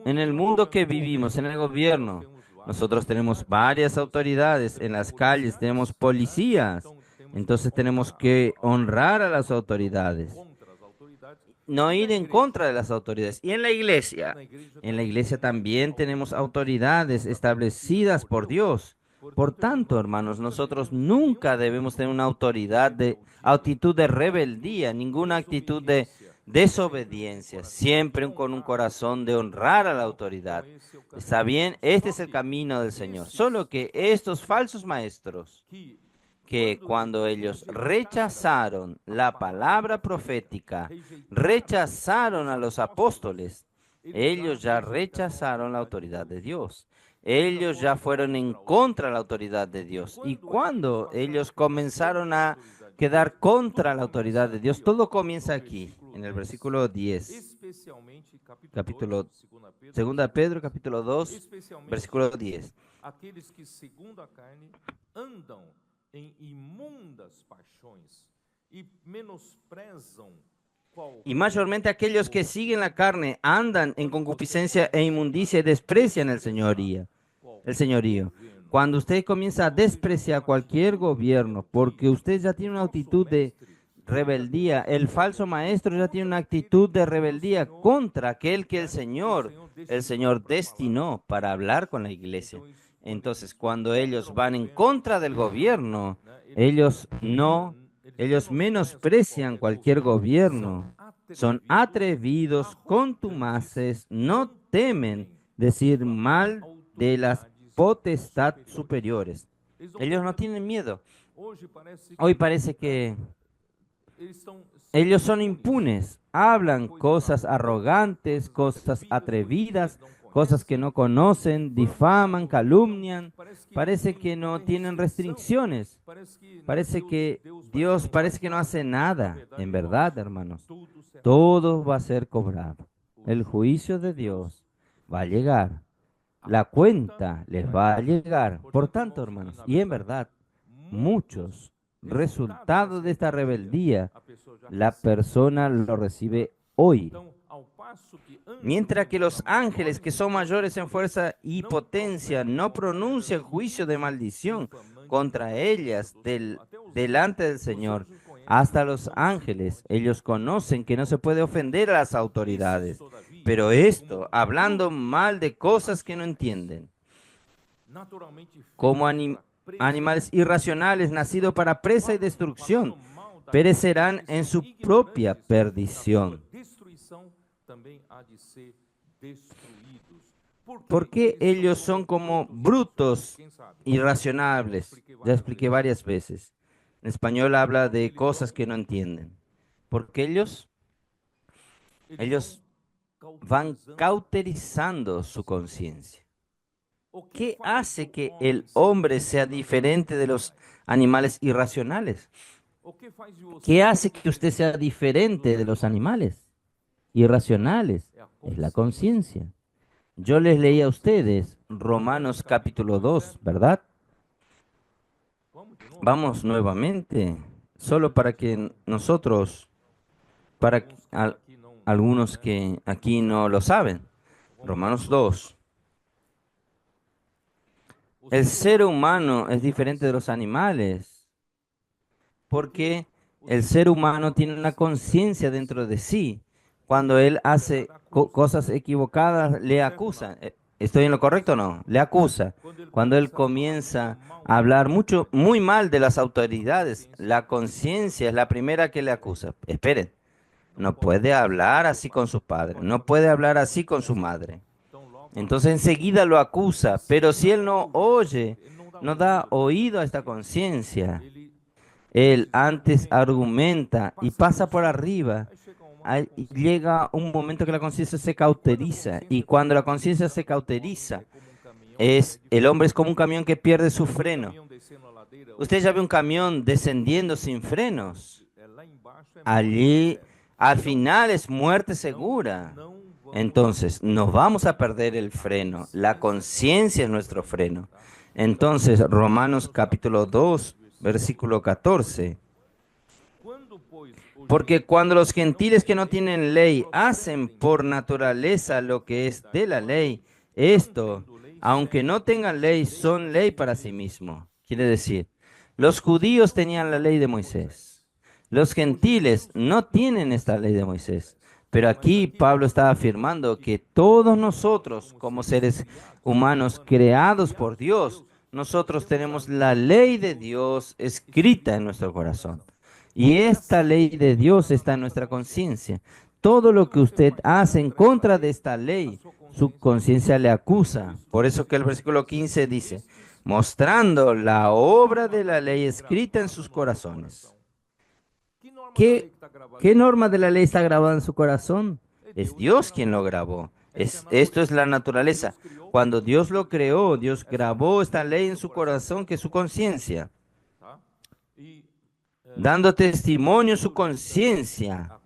en el mundo que vivimos, en el gobierno, nosotros tenemos varias autoridades. En las calles tenemos policías. Entonces tenemos que honrar a las autoridades, no ir en contra de las autoridades. Y en la iglesia también tenemos autoridades establecidas por Dios. Por tanto, hermanos, nosotros nunca debemos tener una actitud de rebeldía, ninguna actitud de desobediencia, siempre con un corazón de honrar a la autoridad. ¿Está bien? Este es el camino del Señor. Solo que estos falsos maestros, que cuando ellos rechazaron la palabra profética, rechazaron a los apóstoles, ellos ya rechazaron la autoridad de Dios. Ellos ya fueron en contra de la autoridad de Dios. Y cuando ellos comenzaron a quedar contra la autoridad de Dios, todo comienza aquí, en el versículo 10. Capítulo 2 Pedro, capítulo 2, versículo 10. Aqueles que segundo a carne andam em imundas paixões e menosprezam. Y mayormente aquellos que siguen la carne andan en concupiscencia e inmundicia y desprecian el señorío. Cuando usted comienza a despreciar cualquier gobierno, porque usted ya tiene una actitud de rebeldía, el falso maestro ya tiene una actitud de rebeldía contra aquel que el Señor destinó para hablar con la iglesia. Entonces, cuando ellos van en contra del gobierno, ellos menosprecian cualquier gobierno. Son atrevidos, contumaces, no temen decir mal de las potestades superiores. Ellos no tienen miedo. Hoy parece que ellos son impunes, hablan cosas arrogantes, cosas atrevidas, cosas que no conocen, difaman, calumnian. Parece que no tienen restricciones. Parece que Dios no hace nada. En verdad, hermanos, todo va a ser cobrado. El juicio de Dios va a llegar la cuenta les va a llegar. Por tanto, hermanos, y en verdad, muchos resultados de esta rebeldía, la persona lo recibe hoy. Mientras que los ángeles, que son mayores en fuerza y potencia, no pronuncian juicio de maldición contra ellas delante del Señor, hasta los ángeles, ellos conocen que no se puede ofender a las autoridades, pero esto, hablando mal de cosas que no entienden, como animales irracionales nacidos para presa y destrucción, perecerán en su propia perdición. ¿Por qué ellos son como brutos irracionales? Ya expliqué varias veces. En español habla de cosas que no entienden. Porque ellos van cauterizando su conciencia. ¿Qué hace que el hombre sea diferente de los animales irracionales? ¿Qué hace que usted sea diferente de los animales irracionales? Es la conciencia. Yo les leí a ustedes Romanos capítulo 2, ¿verdad? Vamos nuevamente, solo para que nosotros, algunos que aquí no lo saben. Romanos 2. El ser humano es diferente de los animales, porque el ser humano tiene una conciencia dentro de sí. Cuando él hace cosas equivocadas, le acusa. ¿Estoy en lo correcto o no? Le acusa. Cuando él comienza a hablar muy mal de las autoridades, la conciencia es la primera que le acusa. Esperen, no puede hablar así con su padre, no puede hablar así con su madre. Entonces enseguida lo acusa, pero si él no oye, no da oído a esta conciencia, él antes argumenta y pasa por arriba. Llega un momento que la conciencia se cauteriza, y cuando la conciencia se cauteriza, el hombre es como un camión que pierde su freno. Usted ya ve un camión descendiendo sin frenos. Allí, al final, es muerte segura. Entonces, nos vamos a perder el freno. La conciencia es nuestro freno. Entonces, Romanos capítulo 2, versículo 14. Porque cuando los gentiles que no tienen ley hacen por naturaleza lo que es de la ley, esto, aunque no tengan ley, son ley para sí mismos. Quiere decir, los judíos tenían la ley de Moisés. Los gentiles no tienen esta ley de Moisés. Pero aquí Pablo está afirmando que todos nosotros, como seres humanos creados por Dios, nosotros tenemos la ley de Dios escrita en nuestro corazón. Y esta ley de Dios está en nuestra conciencia. Todo lo que usted hace en contra de esta ley, su conciencia le acusa. Por eso que el versículo 15 dice, mostrando la obra de la ley escrita en sus corazones. ¿Qué norma de la ley está grabada en su corazón? Es Dios quien lo grabó. Esto es la naturaleza. Cuando Dios lo creó, Dios grabó esta ley en su corazón, que es su conciencia, dando testimonio su conciencia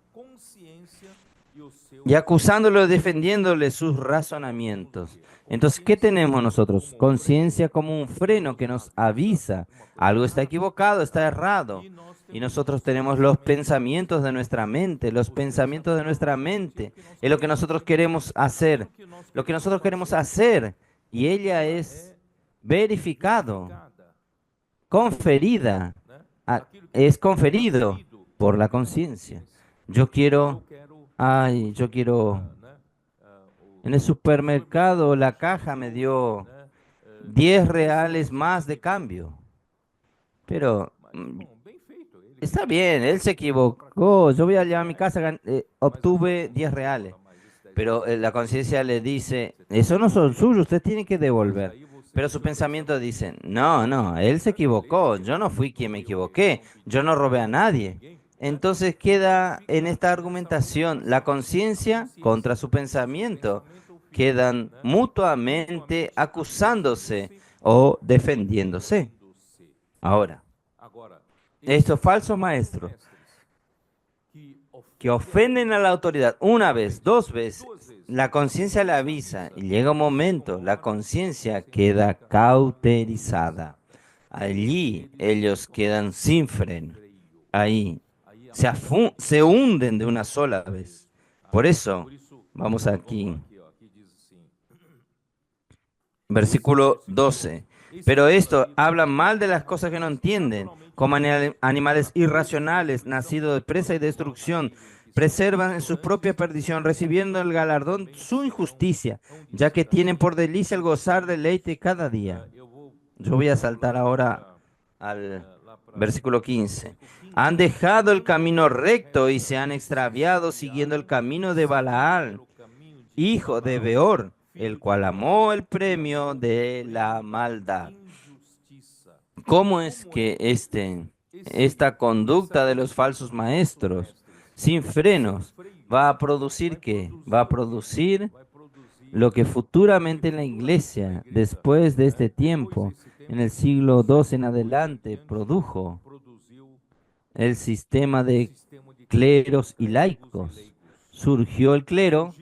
y acusándolo, defendiéndole sus razonamientos. Entonces, ¿qué tenemos nosotros? Conciencia como un freno que nos avisa. Algo está equivocado, está errado. Y nosotros tenemos los pensamientos de nuestra mente. Los pensamientos de nuestra mente es lo que nosotros queremos hacer. Lo que nosotros queremos hacer. Y ella es verificado, conferida. Es conferido por la conciencia. Yo quiero, en el supermercado la caja me dio 10 reales más de cambio. Pero está bien, él se equivocó. Yo voy a llevar a mi casa, obtuve 10 reales. Pero la conciencia le dice, eso no son suyos, usted tiene que devolver. Pero su pensamiento dice, no, él se equivocó, yo no fui quien me equivoqué, yo no robé a nadie. Entonces queda en esta argumentación la conciencia contra su pensamiento, quedan mutuamente acusándose o defendiéndose. Ahora, estos falsos maestros que ofenden a la autoridad una vez, dos veces, la conciencia le avisa y llega un momento, la conciencia queda cauterizada. Allí ellos quedan sin freno. Ahí se hunden de una sola vez. Por eso, vamos aquí. Versículo 12. Pero esto habla mal de las cosas que no entienden, como animales irracionales, nacidos de presa y destrucción, preservan en su propia perdición, recibiendo el galardón su injusticia, ya que tienen por delicia el gozar deleite cada día. Yo voy a saltar ahora al versículo 15. Han dejado el camino recto y se han extraviado siguiendo el camino de Balaal, hijo de Beor, el cual amó el premio de la maldad. ¿Cómo es que esta conducta de los falsos maestros, sin frenos, va a producir qué? Va a producir lo que futuramente en la iglesia, después de este tiempo, en el siglo II en adelante, produjo el sistema de cleros y laicos. Surgió el clero,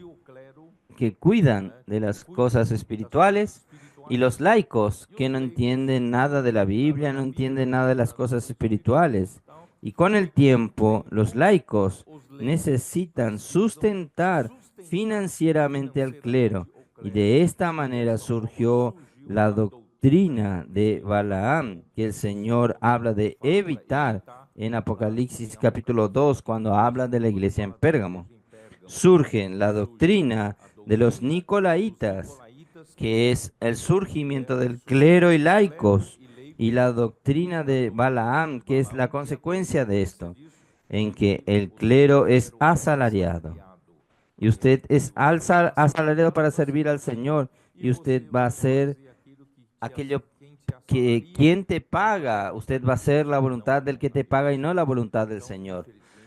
que cuidan de las cosas espirituales, y los laicos que no entienden nada de la Biblia, no entienden nada de las cosas espirituales. Y con el tiempo, los laicos necesitan sustentar financieramente al clero. Y de esta manera surgió la doctrina de Balaam, que el Señor habla de evitar en Apocalipsis capítulo 2, cuando habla de la iglesia en Pérgamo. Surge la doctrina de los nicolaitas, que es el surgimiento del clero y laicos, y la doctrina de Balaam, que es la consecuencia de esto, en que el clero es asalariado. Y usted es asalariado para servir al Señor, y usted va a hacer aquello que quien te paga, usted va a hacer la voluntad del que te paga y no la voluntad del Señor.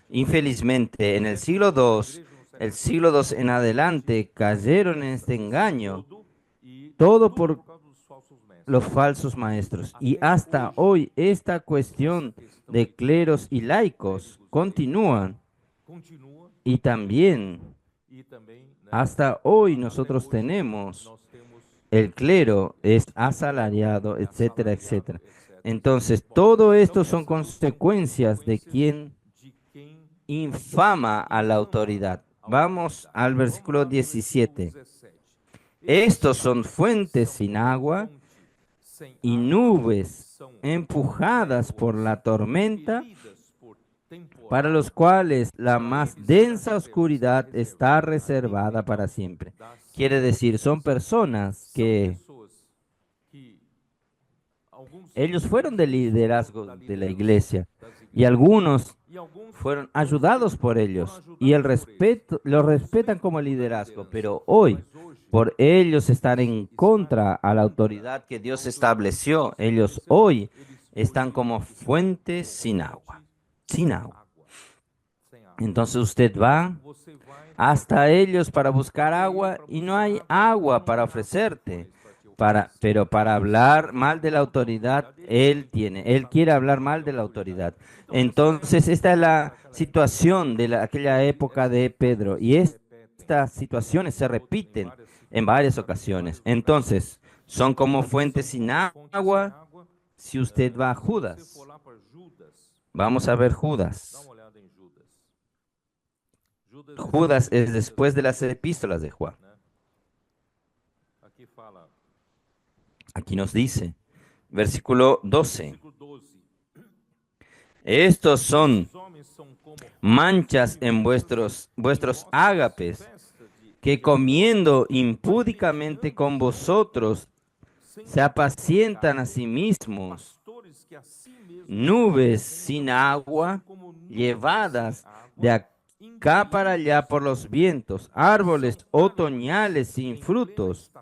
Infelizmente, en el siglo II en adelante, cayeron en este engaño, todo por los falsos maestros. Y hasta hoy esta cuestión de cleros y laicos continúa. Y también hasta hoy nosotros tenemos el clero es asalariado, etcétera, etcétera. Entonces, todo esto son consecuencias de quien infama a la autoridad. Vamos al versículo 17. Estos son fuentes sin agua y nubes empujadas por la tormenta, para los cuales la más densa oscuridad está reservada para siempre. Quiere decir, son personas que ellos fueron del liderazgo de la iglesia y algunos fueron ayudados por ellos y los respetan como liderazgo, pero hoy por ellos están en contra a la autoridad que Dios estableció. Ellos hoy están como fuentes sin agua, sin agua. Entonces usted va hasta ellos para buscar agua y no hay agua para ofrecerte. Pero para hablar mal de la autoridad, él quiere hablar mal de la autoridad. Entonces esta es la situación de aquella época de Pedro, y estas situaciones se repiten en varias ocasiones. Entonces son como fuentes sin agua si usted va a Judas. Vamos a ver Judas. Judas es después de las epístolas de Juan. Aquí nos dice, versículo 12. Estos son manchas en vuestros ágapes, que comiendo impúdicamente con vosotros se apacientan a sí mismos. Nubes sin agua, llevadas de acá para allá por los vientos, árboles otoñales sin frutos,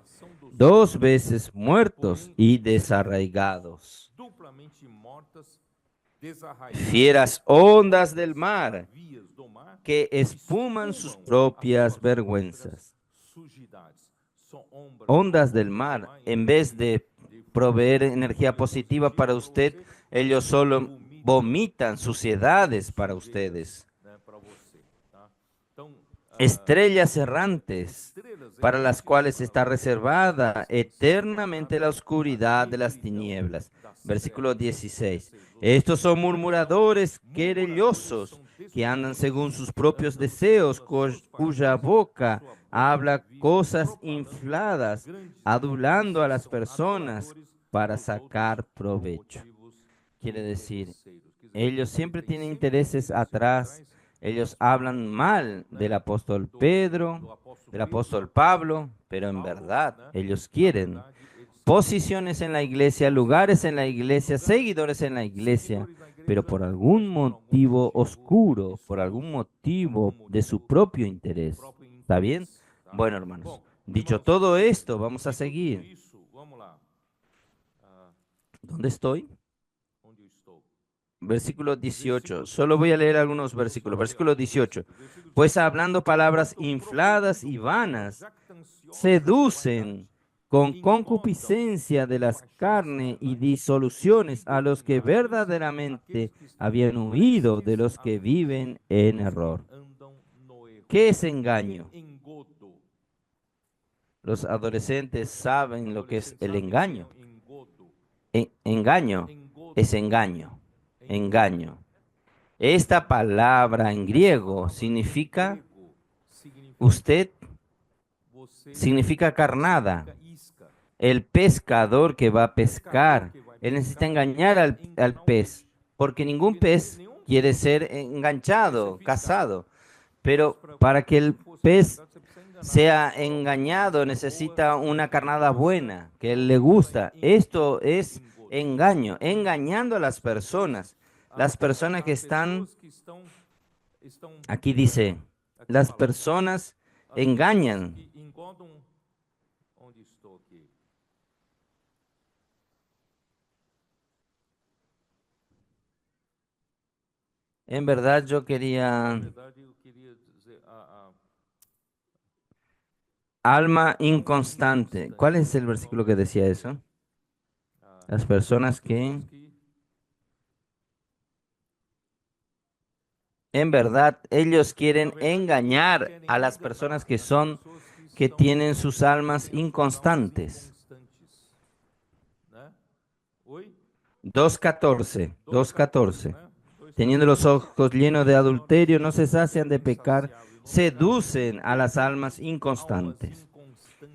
2 veces muertos y desarraigados. Fieras ondas del mar, que espuman sus propias vergüenzas. Ondas del mar, en vez de proveer energía positiva para usted, ellos solo vomitan suciedades para ustedes. estrellas errantes, para las cuales está reservada eternamente la oscuridad de las tinieblas. Versículo 16. Estos son murmuradores querellosos, que andan según sus propios deseos, cuya boca habla cosas infladas, adulando a las personas para sacar provecho. Quiere decir, ellos siempre tienen intereses atrás. Ellos hablan mal del apóstol Pedro, del apóstol Pablo, pero en verdad ellos quieren posiciones en la iglesia, lugares en la iglesia, seguidores en la iglesia, pero por algún motivo oscuro, por algún motivo de su propio interés. ¿Está bien? Bueno, hermanos, dicho todo esto, vamos a seguir. ¿Dónde estoy? Versículo 18. Solo voy a leer algunos versículos. Versículo 18. Pues hablando palabras infladas y vanas, seducen con concupiscencia de las carnes y disoluciones a los que verdaderamente habían huido de los que viven en error. ¿Qué es engaño? Los adolescentes saben lo que es el engaño. Engaño es engaño. Engaño. Esta palabra en griego significa usted, significa carnada. El pescador que va a pescar, él necesita engañar al pez, porque ningún pez quiere ser enganchado, cazado. Pero para que el pez sea engañado necesita una carnada buena, que él le gusta. Esto es engaño, engañando a las personas que están, aquí dice, las personas engañan. En verdad yo quería alma inconstante. ¿Cuál es el versículo que decía eso? Las personas que en verdad ellos quieren engañar a las personas que tienen sus almas inconstantes. 2:14. Teniendo los ojos llenos de adulterio, no se sacian de pecar, seducen a las almas inconstantes.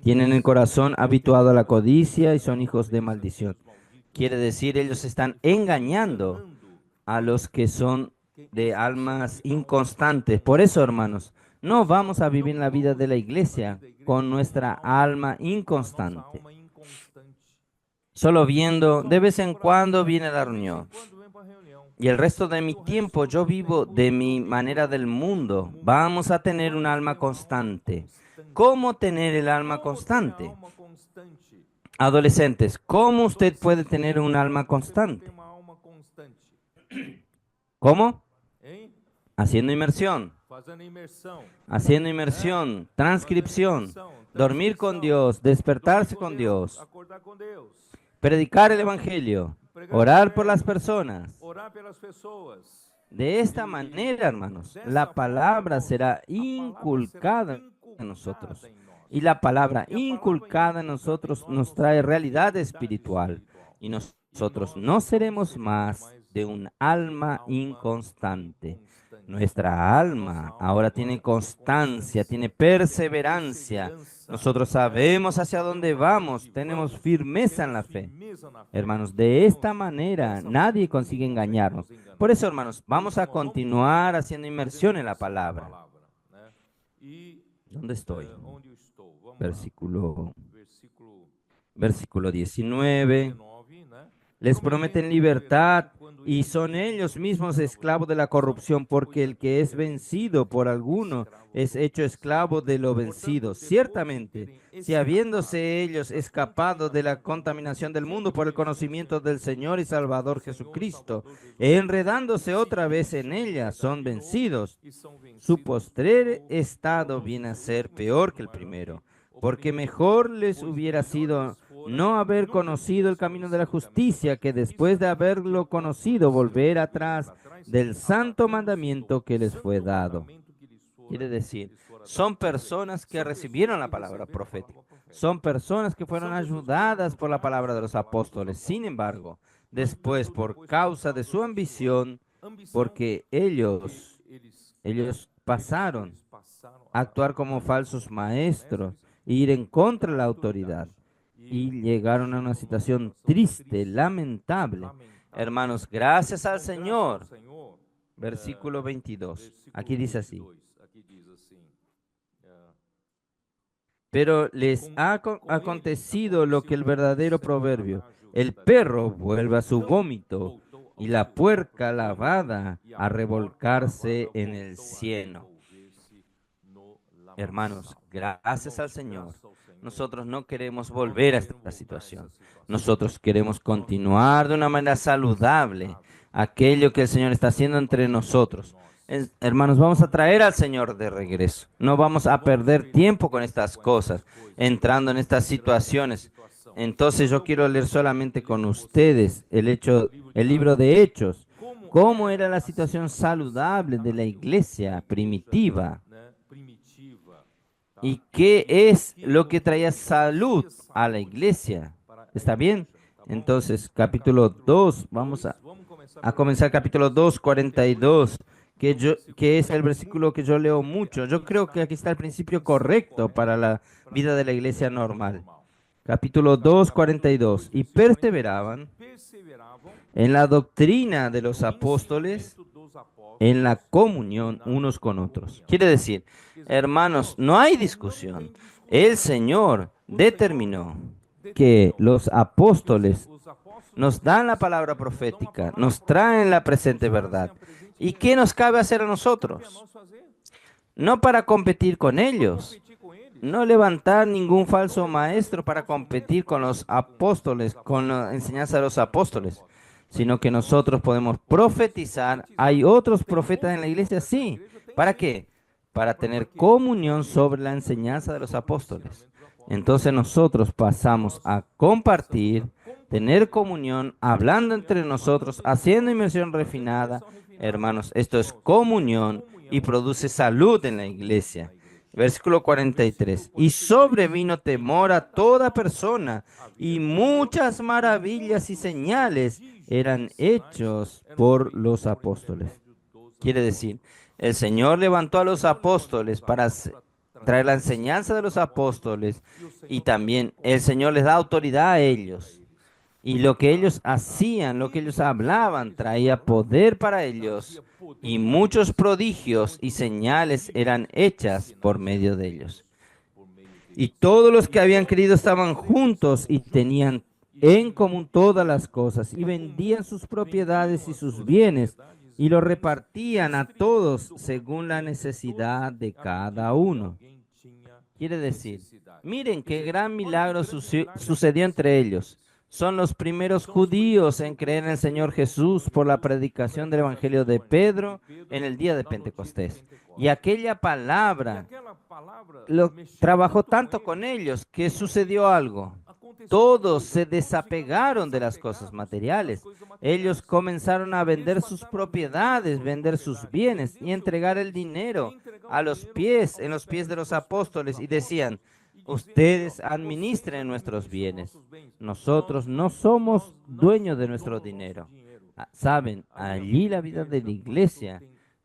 Tienen el corazón habituado a la codicia y son hijos de maldición. Quiere decir, ellos están engañando a los que son de almas inconstantes. Por eso, hermanos, no vamos a vivir la vida de la iglesia con nuestra alma inconstante. Solo viendo, de vez en cuando viene la reunión. Y el resto de mi tiempo yo vivo de mi manera del mundo. Vamos a tener un alma constante. ¿Cómo tener el alma constante? Adolescentes, ¿cómo usted puede tener un alma constante? ¿Cómo? Haciendo inmersión. Haciendo inmersión, transcripción, dormir con Dios, despertarse con Dios, predicar el evangelio, orar por las personas. De esta manera, hermanos, la palabra será inculcada en nosotros. Y la palabra inculcada en nosotros nos trae realidad espiritual. Y nosotros no seremos más de un alma inconstante. Nuestra alma ahora tiene constancia, tiene perseverancia. Nosotros sabemos hacia dónde vamos, tenemos firmeza en la fe. Hermanos, de esta manera nadie consigue engañarnos. Por eso, hermanos, vamos a continuar haciendo inmersión en la palabra. ¿Dónde estoy? Versículo 19. Les prometen libertad y son ellos mismos esclavos de la corrupción, porque el que es vencido por alguno es hecho esclavo de lo vencido. Ciertamente, si habiéndose ellos escapado de la contaminación del mundo por el conocimiento del Señor y Salvador Jesucristo, enredándose otra vez en ella, son vencidos, su postrer estado viene a ser peor que el primero, porque mejor les hubiera sido no haber conocido el camino de la justicia que después de haberlo conocido volver atrás del santo mandamiento que les fue dado. Quiere decir, son personas que recibieron la palabra profética. Son personas que fueron ayudadas por la palabra de los apóstoles. Sin embargo, después, por causa de su ambición, porque ellos pasaron a actuar como falsos maestros e ir en contra de la autoridad y llegaron a una situación triste, lamentable. Hermanos, gracias al Señor. Versículo 22. Aquí dice así. Pero les ha acontecido lo que el verdadero proverbio: el perro vuelve a su vómito y la puerca lavada a revolcarse en el cieno. Hermanos, gracias al Señor. Nosotros no queremos volver a esta situación. Nosotros queremos continuar de una manera saludable aquello que el Señor está haciendo entre nosotros. Hermanos, vamos a traer al Señor de regreso. No vamos a perder tiempo con estas cosas, entrando en estas situaciones. Entonces yo quiero leer solamente con ustedes el libro de Hechos. ¿Cómo era la situación saludable de la iglesia primitiva? ¿Y qué es lo que traía salud a la iglesia? ¿Está bien? Entonces, capítulo 2, vamos a comenzar capítulo 2, 42, que es el versículo que yo leo mucho. Yo creo que aquí está el principio correcto para la vida de la iglesia normal. Capítulo 2, 42. Y perseveraban en la doctrina de los apóstoles, en la comunión unos con otros. Quiere decir, hermanos, no hay discusión. El Señor determinó que los apóstoles nos dan la palabra profética, nos traen la presente verdad. ¿Y qué nos cabe hacer a nosotros? No para competir con ellos, no levantar ningún falso maestro para competir con los apóstoles, con la enseñanza de los apóstoles, sino que nosotros podemos profetizar. ¿Hay otros profetas en la iglesia? Sí. ¿Para qué? Para tener comunión sobre la enseñanza de los apóstoles. Entonces nosotros pasamos a compartir, tener comunión, hablando entre nosotros, haciendo inmersión refinada. Hermanos, esto es comunión y produce salud en la iglesia. Versículo 43. Y sobrevino temor a toda persona, y muchas maravillas y señales eran hechos por los apóstoles. Quiere decir, el Señor levantó a los apóstoles para traer la enseñanza de los apóstoles, y también el Señor les da autoridad a ellos. Y lo que ellos hacían, lo que ellos hablaban, traía poder para ellos, y muchos prodigios y señales eran hechas por medio de ellos. Y todos los que habían creído estaban juntos y tenían en común todas las cosas, y vendían sus propiedades y sus bienes, y lo repartían a todos según la necesidad de cada uno. Quiere decir, miren qué gran milagro sucedió entre ellos. Son los primeros judíos en creer en el Señor Jesús por la predicación del Evangelio de Pedro en el día de Pentecostés. Y aquella palabra trabajó tanto con ellos que sucedió algo. Todos se desapegaron de las cosas materiales. Ellos comenzaron a vender sus propiedades, vender sus bienes y entregar el dinero en los pies de los apóstoles, y decían: ustedes administren nuestros bienes. Nosotros no somos dueños de nuestro dinero. Saben, allí la vida de la iglesia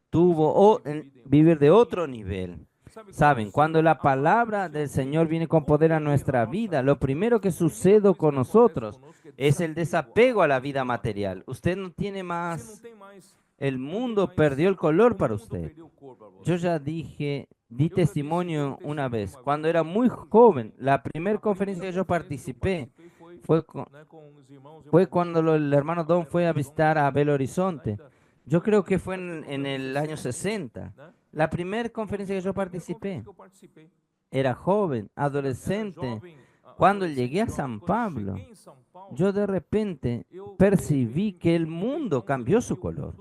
tuvo vivir de otro nivel. Saben, cuando la palabra del Señor viene con poder a nuestra vida, lo primero que sucede con nosotros es el desapego a la vida material. Usted no tiene más. El mundo perdió el color para usted. Yo ya di testimonio una vez. Cuando era muy joven, la primera conferencia que yo participé fue cuando el hermano Don fue a visitar a Belo Horizonte. Yo creo que fue en el año 60. La primera conferencia que yo participé. Era joven, adolescente. Cuando llegué a San Pablo, yo de repente percibí que el mundo cambió su color.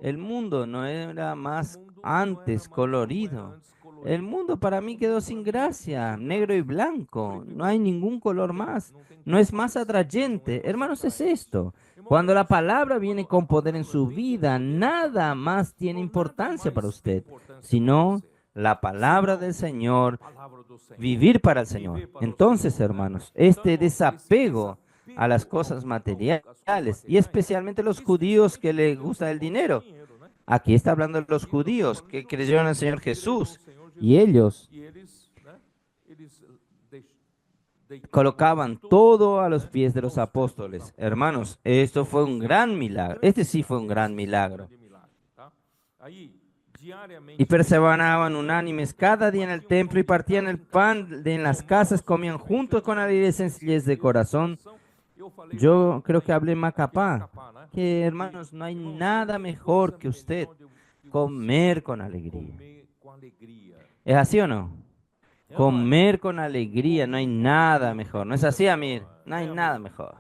El mundo no era más antes colorido. El mundo para mí quedó sin gracia, negro y blanco. No hay ningún color más. No es más atrayente. Hermanos, es esto. Cuando la palabra viene con poder en su vida, nada más tiene importancia para usted, sino la palabra del Señor, vivir para el Señor. Entonces, hermanos, este desapego a las cosas materiales, y especialmente los judíos que les gusta el dinero. Aquí está hablando de los judíos que creyeron en el Señor Jesús, y ellos colocaban todo a los pies de los apóstoles. Hermanos, esto fue un gran milagro. Este sí fue un gran milagro. Y perseveraban unánimes cada día en el templo y partían el pan en las casas, comían juntos con alegría y sencillez de corazón. Yo creo que hablé en Macapá, que hermanos, no hay nada mejor que usted comer con alegría. ¿Es así o no? Comer con alegría, no hay nada mejor. ¿No es así, Amir? No hay nada mejor.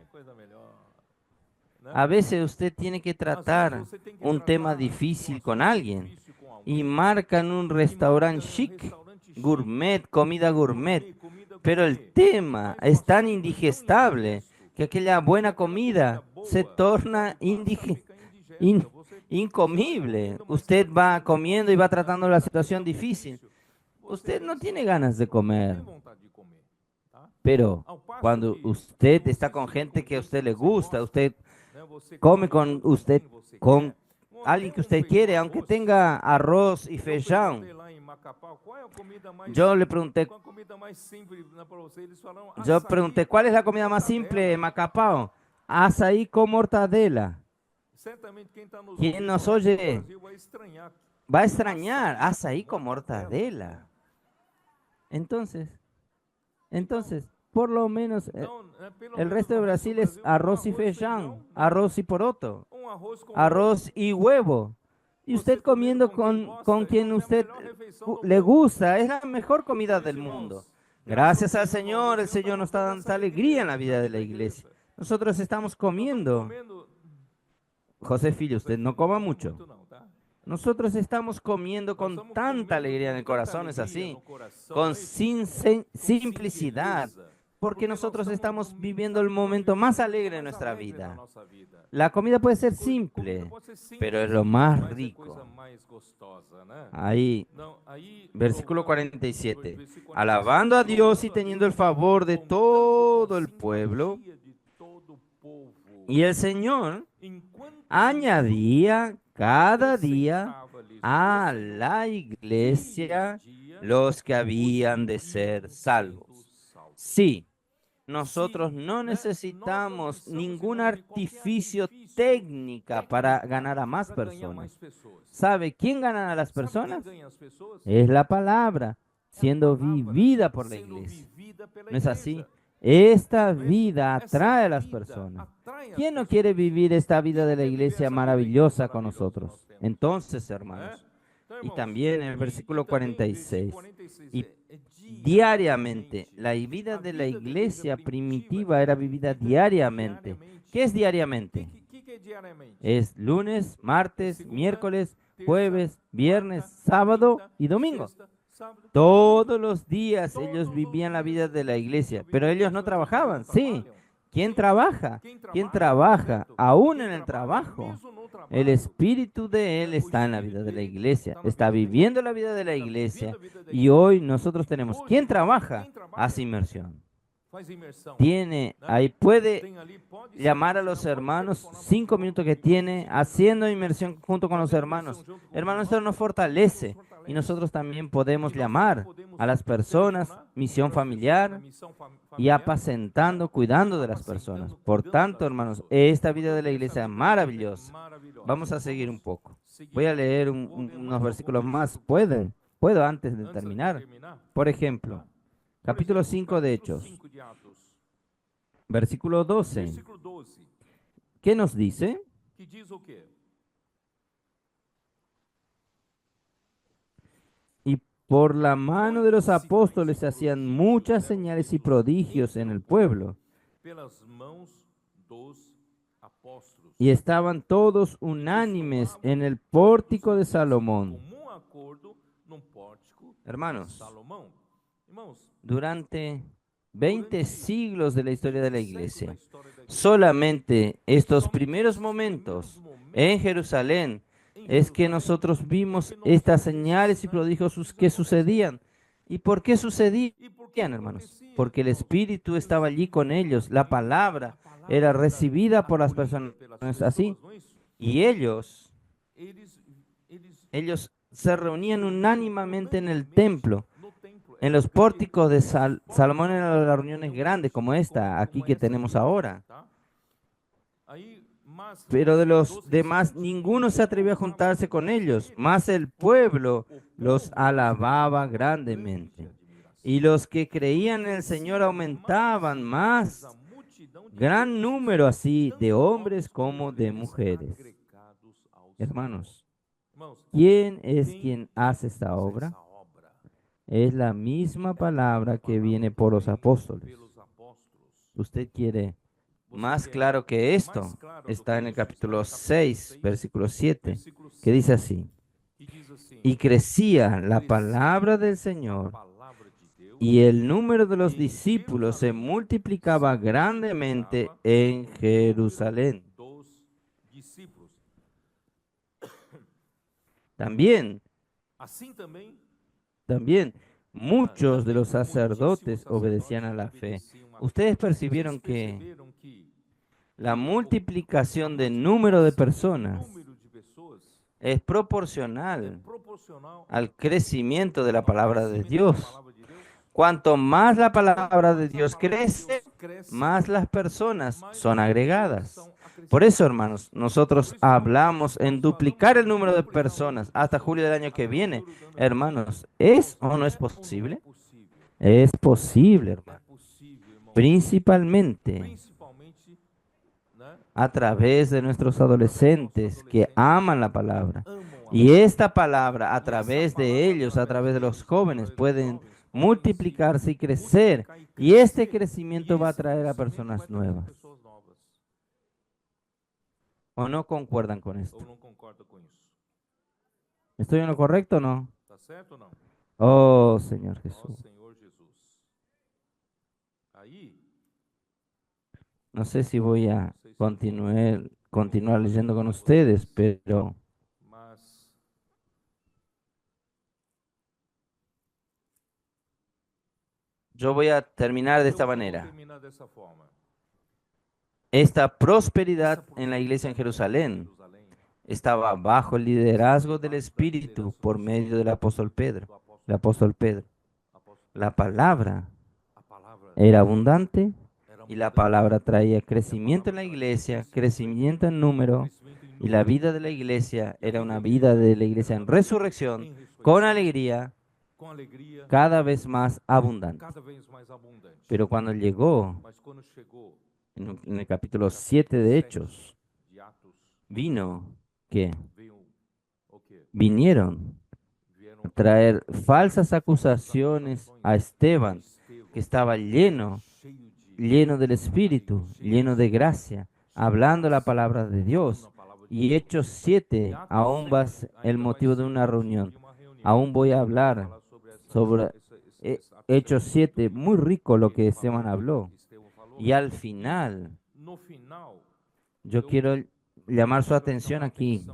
A veces usted tiene que tratar un tema difícil con alguien y marcan un restaurante chic, gourmet, comida gourmet, pero el tema es tan indigestible que aquella buena comida se torna incomible. Usted va comiendo y va tratando la situación difícil. Usted no tiene ganas de comer. Pero cuando usted está con gente que a usted le gusta, usted come con alguien que usted quiere, aunque tenga arroz y feijão. Yo pregunté, ¿cuál es la comida más simple en Macapá? Açaí con mortadela. Quien nos oye va a extrañar açaí con mortadela. Entonces, por lo menos el resto de Brasil es arroz y feijão, arroz y poroto, arroz y huevo. Y usted comiendo con quien usted le gusta, es la mejor comida del mundo. Gracias al Señor, el Señor nos está dando esta alegría en la vida de la iglesia. Nosotros estamos comiendo. José Filho, usted no coma mucho. Nosotros estamos comiendo con tanta alegría en el corazón, es así, con simplicidad, porque nosotros estamos viviendo el momento más alegre de nuestra vida. La comida puede ser simple, pero es lo más rico. Ahí, versículo 47. Alabando a Dios y teniendo el favor de todo el pueblo, y el Señor añadía cada día a la iglesia los que habían de ser salvos. Sí, nosotros no necesitamos ningún artificio técnica para ganar a más personas. ¿Sabe quién gana a las personas? Es la palabra, siendo vivida por la iglesia. ¿No es así? Esta vida atrae a las personas. ¿Quién no quiere vivir esta vida de la iglesia maravillosa con nosotros? Entonces, hermanos, y también en el versículo 46, y diariamente, la vida de la iglesia primitiva era vivida diariamente. ¿Qué es diariamente? Es lunes, martes, miércoles, jueves, viernes, sábado y domingo. Todos los días ellos vivían la vida de la iglesia, pero ellos no trabajaban, sí. ¿Quién trabaja? ¿Quién trabaja? Aún en el trabajo. El espíritu de Él está en la vida de la iglesia, está viviendo la vida de la iglesia. Y hoy nosotros tenemos, ¿quién trabaja? Hace inmersión. Ahí puede llamar a los hermanos, 5 minutos que tiene, haciendo inmersión junto con los hermanos. Hermanos, esto nos fortalece. Y nosotros también podemos llamar a las personas, misión familiar, y apacentando, cuidando de las personas. Por tanto, hermanos, esta vida de la iglesia es maravillosa. Vamos a seguir un poco. Voy a leer unos versículos más. ¿Puedo antes de terminar? Por ejemplo, capítulo 5 de Hechos, versículo 12. ¿Qué nos dice? Y por la mano de los apóstoles se hacían muchas señales y prodigios en el pueblo. Y estaban todos unánimes en el pórtico de Salomón. Hermanos, durante 20 siglos de la historia de la iglesia, solamente estos primeros momentos en Jerusalén, es que nosotros vimos estas señales y prodigios que sucedían. ¿Y por qué sucedían, hermanos? Porque el Espíritu estaba allí con ellos. La palabra era recibida por las personas así. Y ellos se reunían unánimemente en el templo. En los pórticos de Salomón eran las reuniones grandes como esta, aquí que tenemos ahora. Pero de los demás, ninguno se atrevió a juntarse con ellos, mas el pueblo los alababa grandemente. Y los que creían en el Señor aumentaban más, gran número así de hombres como de mujeres. Hermanos, ¿quién es quien hace esta obra? Es la misma palabra que viene por los apóstoles. Usted quiere más claro que esto, está en el capítulo 6, versículo 7, que dice así: y crecía la palabra del Señor, y el número de los discípulos se multiplicaba grandemente en Jerusalén. También muchos de los sacerdotes obedecían a la fe. Ustedes percibieron que la multiplicación de número de personas es proporcional al crecimiento de la palabra de Dios. Cuanto más la palabra de Dios crece, más las personas son agregadas. Por eso, hermanos, nosotros hablamos en duplicar el número de personas hasta julio del año que viene. Hermanos, ¿es o no es posible? Es posible, hermano. Principalmente a través de nuestros adolescentes que aman la palabra. Y esta palabra, a través de ellos, a través de los jóvenes, pueden multiplicarse y crecer. Y este crecimiento va a traer a personas nuevas. ¿O no concuerdan con esto? ¿Estoy en lo correcto o no? Oh, Señor Jesús. No sé si voy a continuar leyendo con ustedes, pero yo voy a terminar de esta manera. Esta prosperidad en la iglesia en Jerusalén estaba bajo el liderazgo del Espíritu por medio del apóstol Pedro. El apóstol Pedro. La palabra era abundante y la palabra traía crecimiento en la iglesia, crecimiento en número, y la vida de la iglesia era una vida de la iglesia en resurrección, con alegría, cada vez más abundante. Pero cuando llegó en el capítulo 7 de Hechos, vinieron a traer falsas acusaciones a Esteban, que estaba lleno del Espíritu, lleno de gracia, hablando la palabra de Dios. Y Hechos 7 aún va a ser el motivo de una reunión. Aún voy a hablar sobre Hechos 7, muy rico lo que Esteban habló. Y al final, yo quiero llamar su atención aquí.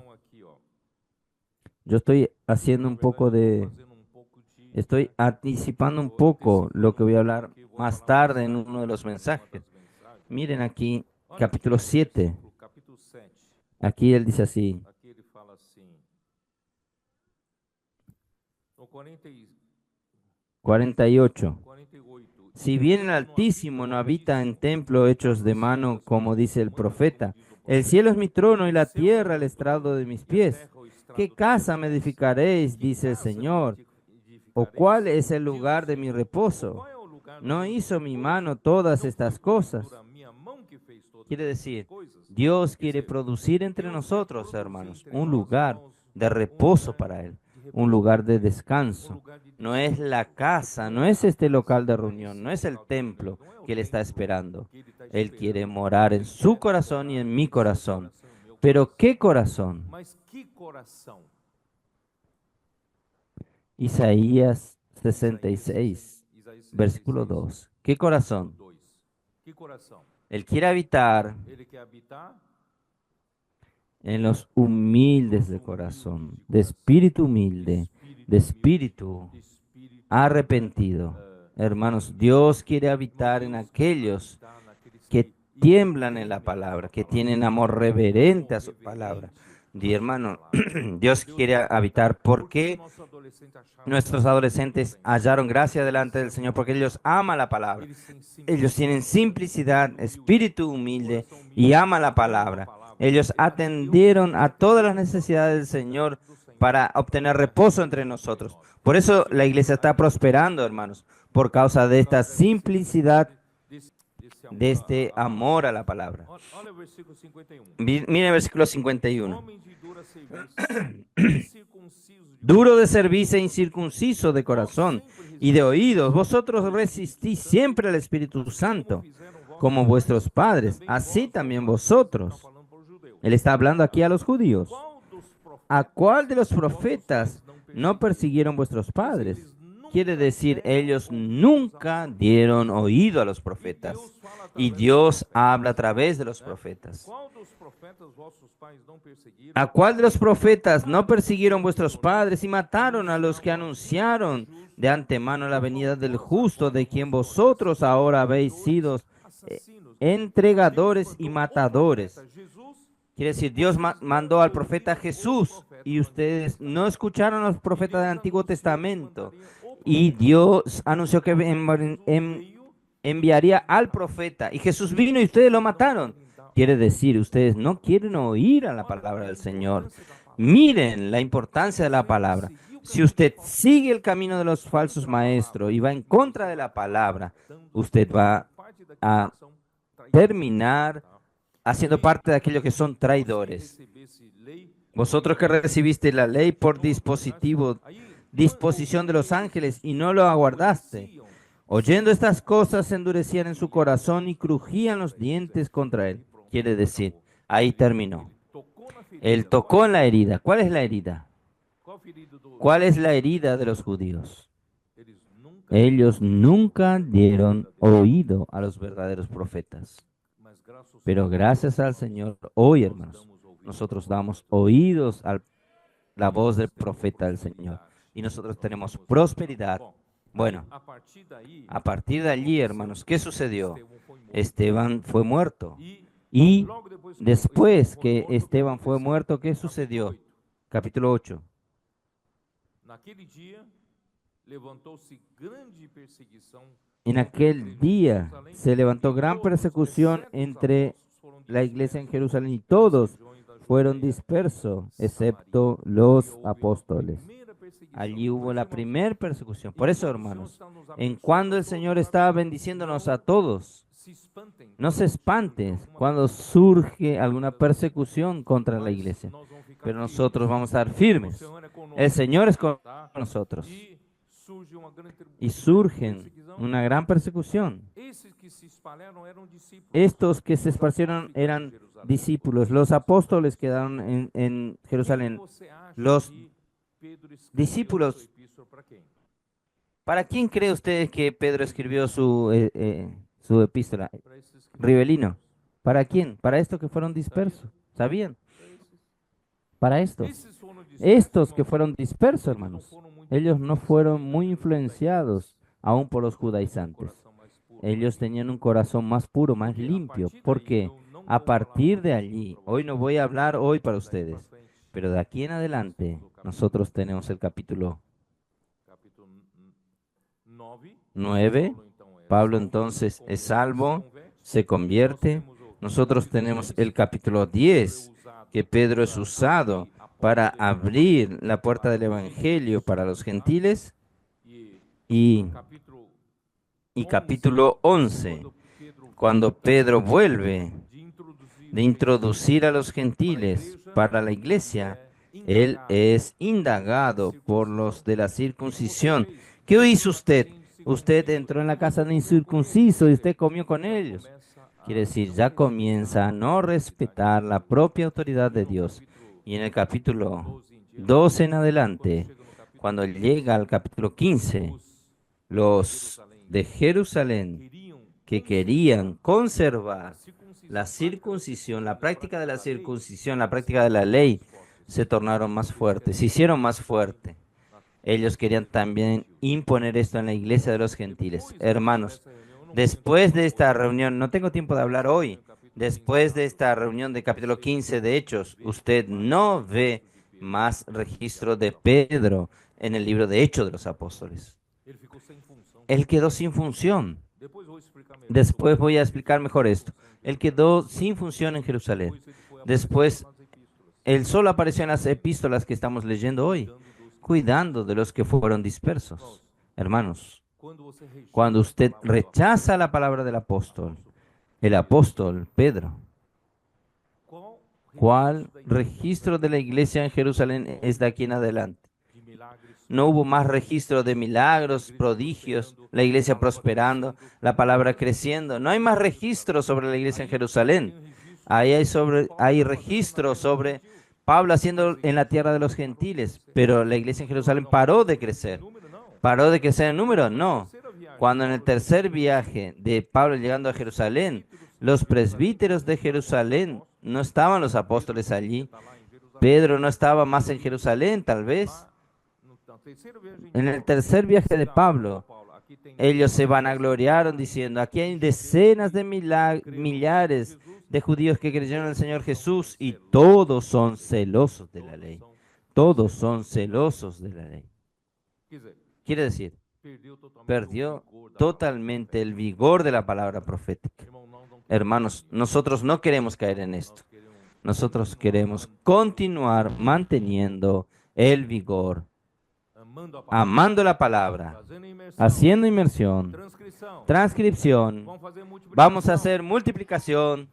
Yo estoy haciendo un poco estoy anticipando un poco lo que voy a hablar más tarde en uno de los mensajes. Miren aquí, capítulo 7. Aquí él dice así. 48. Si bien el Altísimo no habita en templo hechos de mano, como dice el profeta, el cielo es mi trono y la tierra el estrado de mis pies. ¿Qué casa me edificaréis, dice el Señor? ¿O cuál es el lugar de mi reposo? ¿No hizo mi mano todas estas cosas? Quiere decir, Dios quiere producir entre nosotros, hermanos, un lugar de reposo para Él, un lugar de descanso. No es la casa, no es este local de reunión, no es el templo que Él está esperando. Él quiere morar en su corazón y en mi corazón. Pero ¿qué corazón? Isaías 66, versículo 2. ¿Qué corazón? Él quiere habitar en los humildes de corazón, de espíritu humilde, de espíritu arrepentido. Hermanos, Dios quiere habitar en aquellos que tiemblan en la palabra, que tienen amor reverente a su palabra. Y hermano, Dios quiere habitar. ¿Por qué nuestros adolescentes hallaron gracia delante del Señor? Porque ellos aman la palabra. Ellos tienen simplicidad, espíritu humilde y aman la palabra. Ellos atendieron a todas las necesidades del Señor para obtener reposo entre nosotros. Por eso la iglesia está prosperando, hermanos, por causa de esta simplicidad, de este amor a la palabra. Mire el versículo 51. Duro de servicio e incircunciso de corazón y de oídos, vosotros resistís siempre al Espíritu Santo, como vuestros padres, así también vosotros. Él está hablando aquí a los judíos. ¿A cuál de los profetas no persiguieron vuestros padres? Quiere decir, ellos nunca dieron oído a los profetas. Y Dios habla a través de los profetas. ¿A cuál de los profetas no persiguieron vuestros padres y mataron a los que anunciaron de antemano la venida del justo, de quien vosotros ahora habéis sido entregadores y matadores? Quiere decir, Dios mandó al profeta Jesús y ustedes no escucharon a los profetas del Antiguo Testamento. Y Dios anunció que enviaría al profeta. Y Jesús vino y ustedes lo mataron. Quiere decir, ustedes no quieren oír a la palabra del Señor. Miren la importancia de la palabra. Si usted sigue el camino de los falsos maestros y va en contra de la palabra, usted va a terminar haciendo parte de aquellos que son traidores. Vosotros que recibiste la ley por disposición de los ángeles y no lo aguardaste. Oyendo estas cosas se endurecían en su corazón y crujían los dientes contra él. Quiere decir, ahí terminó. Él tocó en la herida. ¿Cuál es la herida? ¿Cuál es la herida de los judíos? Ellos nunca dieron oído a los verdaderos profetas. Pero gracias al Señor, hoy, hermanos, nosotros damos oídos a la voz del profeta del Señor. Y nosotros tenemos prosperidad. Bueno, a partir de allí, hermanos, ¿qué sucedió? Esteban fue muerto. Y después que Esteban fue muerto, ¿qué sucedió? Capítulo 8. En aquel día se levantó gran persecución entre la iglesia en Jerusalén y todos fueron dispersos, excepto los apóstoles. Allí hubo la primera persecución. Por eso, hermanos, en cuando el Señor está bendiciéndonos a todos, no se espanten cuando surge alguna persecución contra la iglesia. Pero nosotros vamos a estar firmes. El Señor es con nosotros. Y surgen una gran persecución. Estos que se esparcieron eran discípulos. Los apóstoles quedaron en Jerusalén. Los discípulos. ¿Para quién cree usted que Pedro escribió su epístola? Rivelino. ¿Para quién? Para estos que fueron dispersos. ¿Sabían? Para estos. Estos que fueron dispersos, hermanos. Ellos no fueron muy influenciados aún por los judaizantes. Ellos tenían un corazón más puro, más limpio. Porque a partir de allí, hoy no voy a hablar hoy para ustedes, pero de aquí en adelante nosotros tenemos el capítulo 9. Pablo entonces es salvo, se convierte. Nosotros tenemos el capítulo 10, que Pedro es usado para abrir la puerta del evangelio para los gentiles. Y capítulo 11, cuando Pedro vuelve de introducir a los gentiles para la iglesia, él es indagado por los de la circuncisión. ¿Qué hizo usted? Usted entró en la casa de incircunciso y usted comió con ellos. Quiere decir, ya comienza a no respetar la propia autoridad de Dios. Y en el capítulo 12 en adelante, cuando llega al capítulo 15, los de Jerusalén que querían conservar la circuncisión, la práctica de la circuncisión, la práctica de la ley, se tornaron más fuertes, se hicieron más fuertes. Ellos querían también imponer esto en la iglesia de los gentiles. Hermanos, después de esta reunión, no tengo tiempo de hablar hoy, después de esta reunión de capítulo 15 de Hechos, usted no ve más registro de Pedro en el libro de Hechos de los Apóstoles. Él quedó sin función. Después voy a explicar mejor esto. Él quedó sin función en Jerusalén. Después, él solo apareció en las epístolas que estamos leyendo hoy, cuidando de los que fueron dispersos. Hermanos, cuando usted rechaza la palabra del apóstol, el apóstol Pedro, ¿cuál registro de la iglesia en Jerusalén es de aquí en adelante? No hubo más registro de milagros, prodigios, la iglesia prosperando, la palabra creciendo. No hay más registro sobre la iglesia en Jerusalén. Ahí hay registro sobre Pablo haciendo en la tierra de los gentiles, pero la iglesia en Jerusalén paró de crecer. ¿Paró de crecer en número? No. Cuando en el tercer viaje de Pablo llegando a Jerusalén, los presbíteros de Jerusalén, no estaban los apóstoles allí. Pedro no estaba más en Jerusalén, tal vez. En el tercer viaje de Pablo, ellos se vanagloriaron diciendo, aquí hay decenas de millares de judíos que creyeron en el Señor Jesús y todos son celosos de la ley. Todos son celosos de la ley. Quiere decir, perdió totalmente el vigor de la palabra profética. Hermanos, nosotros no queremos caer en esto. Nosotros queremos continuar manteniendo el vigor, amando la palabra, haciendo inmersión, transcripción. Vamos a hacer multiplicación,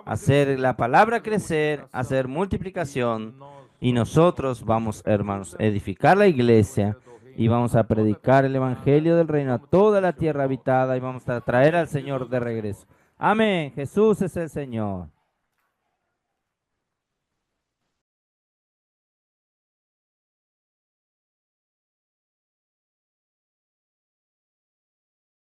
hacer la palabra crecer, hacer multiplicación. Y nosotros vamos, hermanos, a edificar la iglesia y vamos a predicar el evangelio del reino a toda la tierra habitada y vamos a traer al Señor de regreso. Amén. Jesús es el Señor.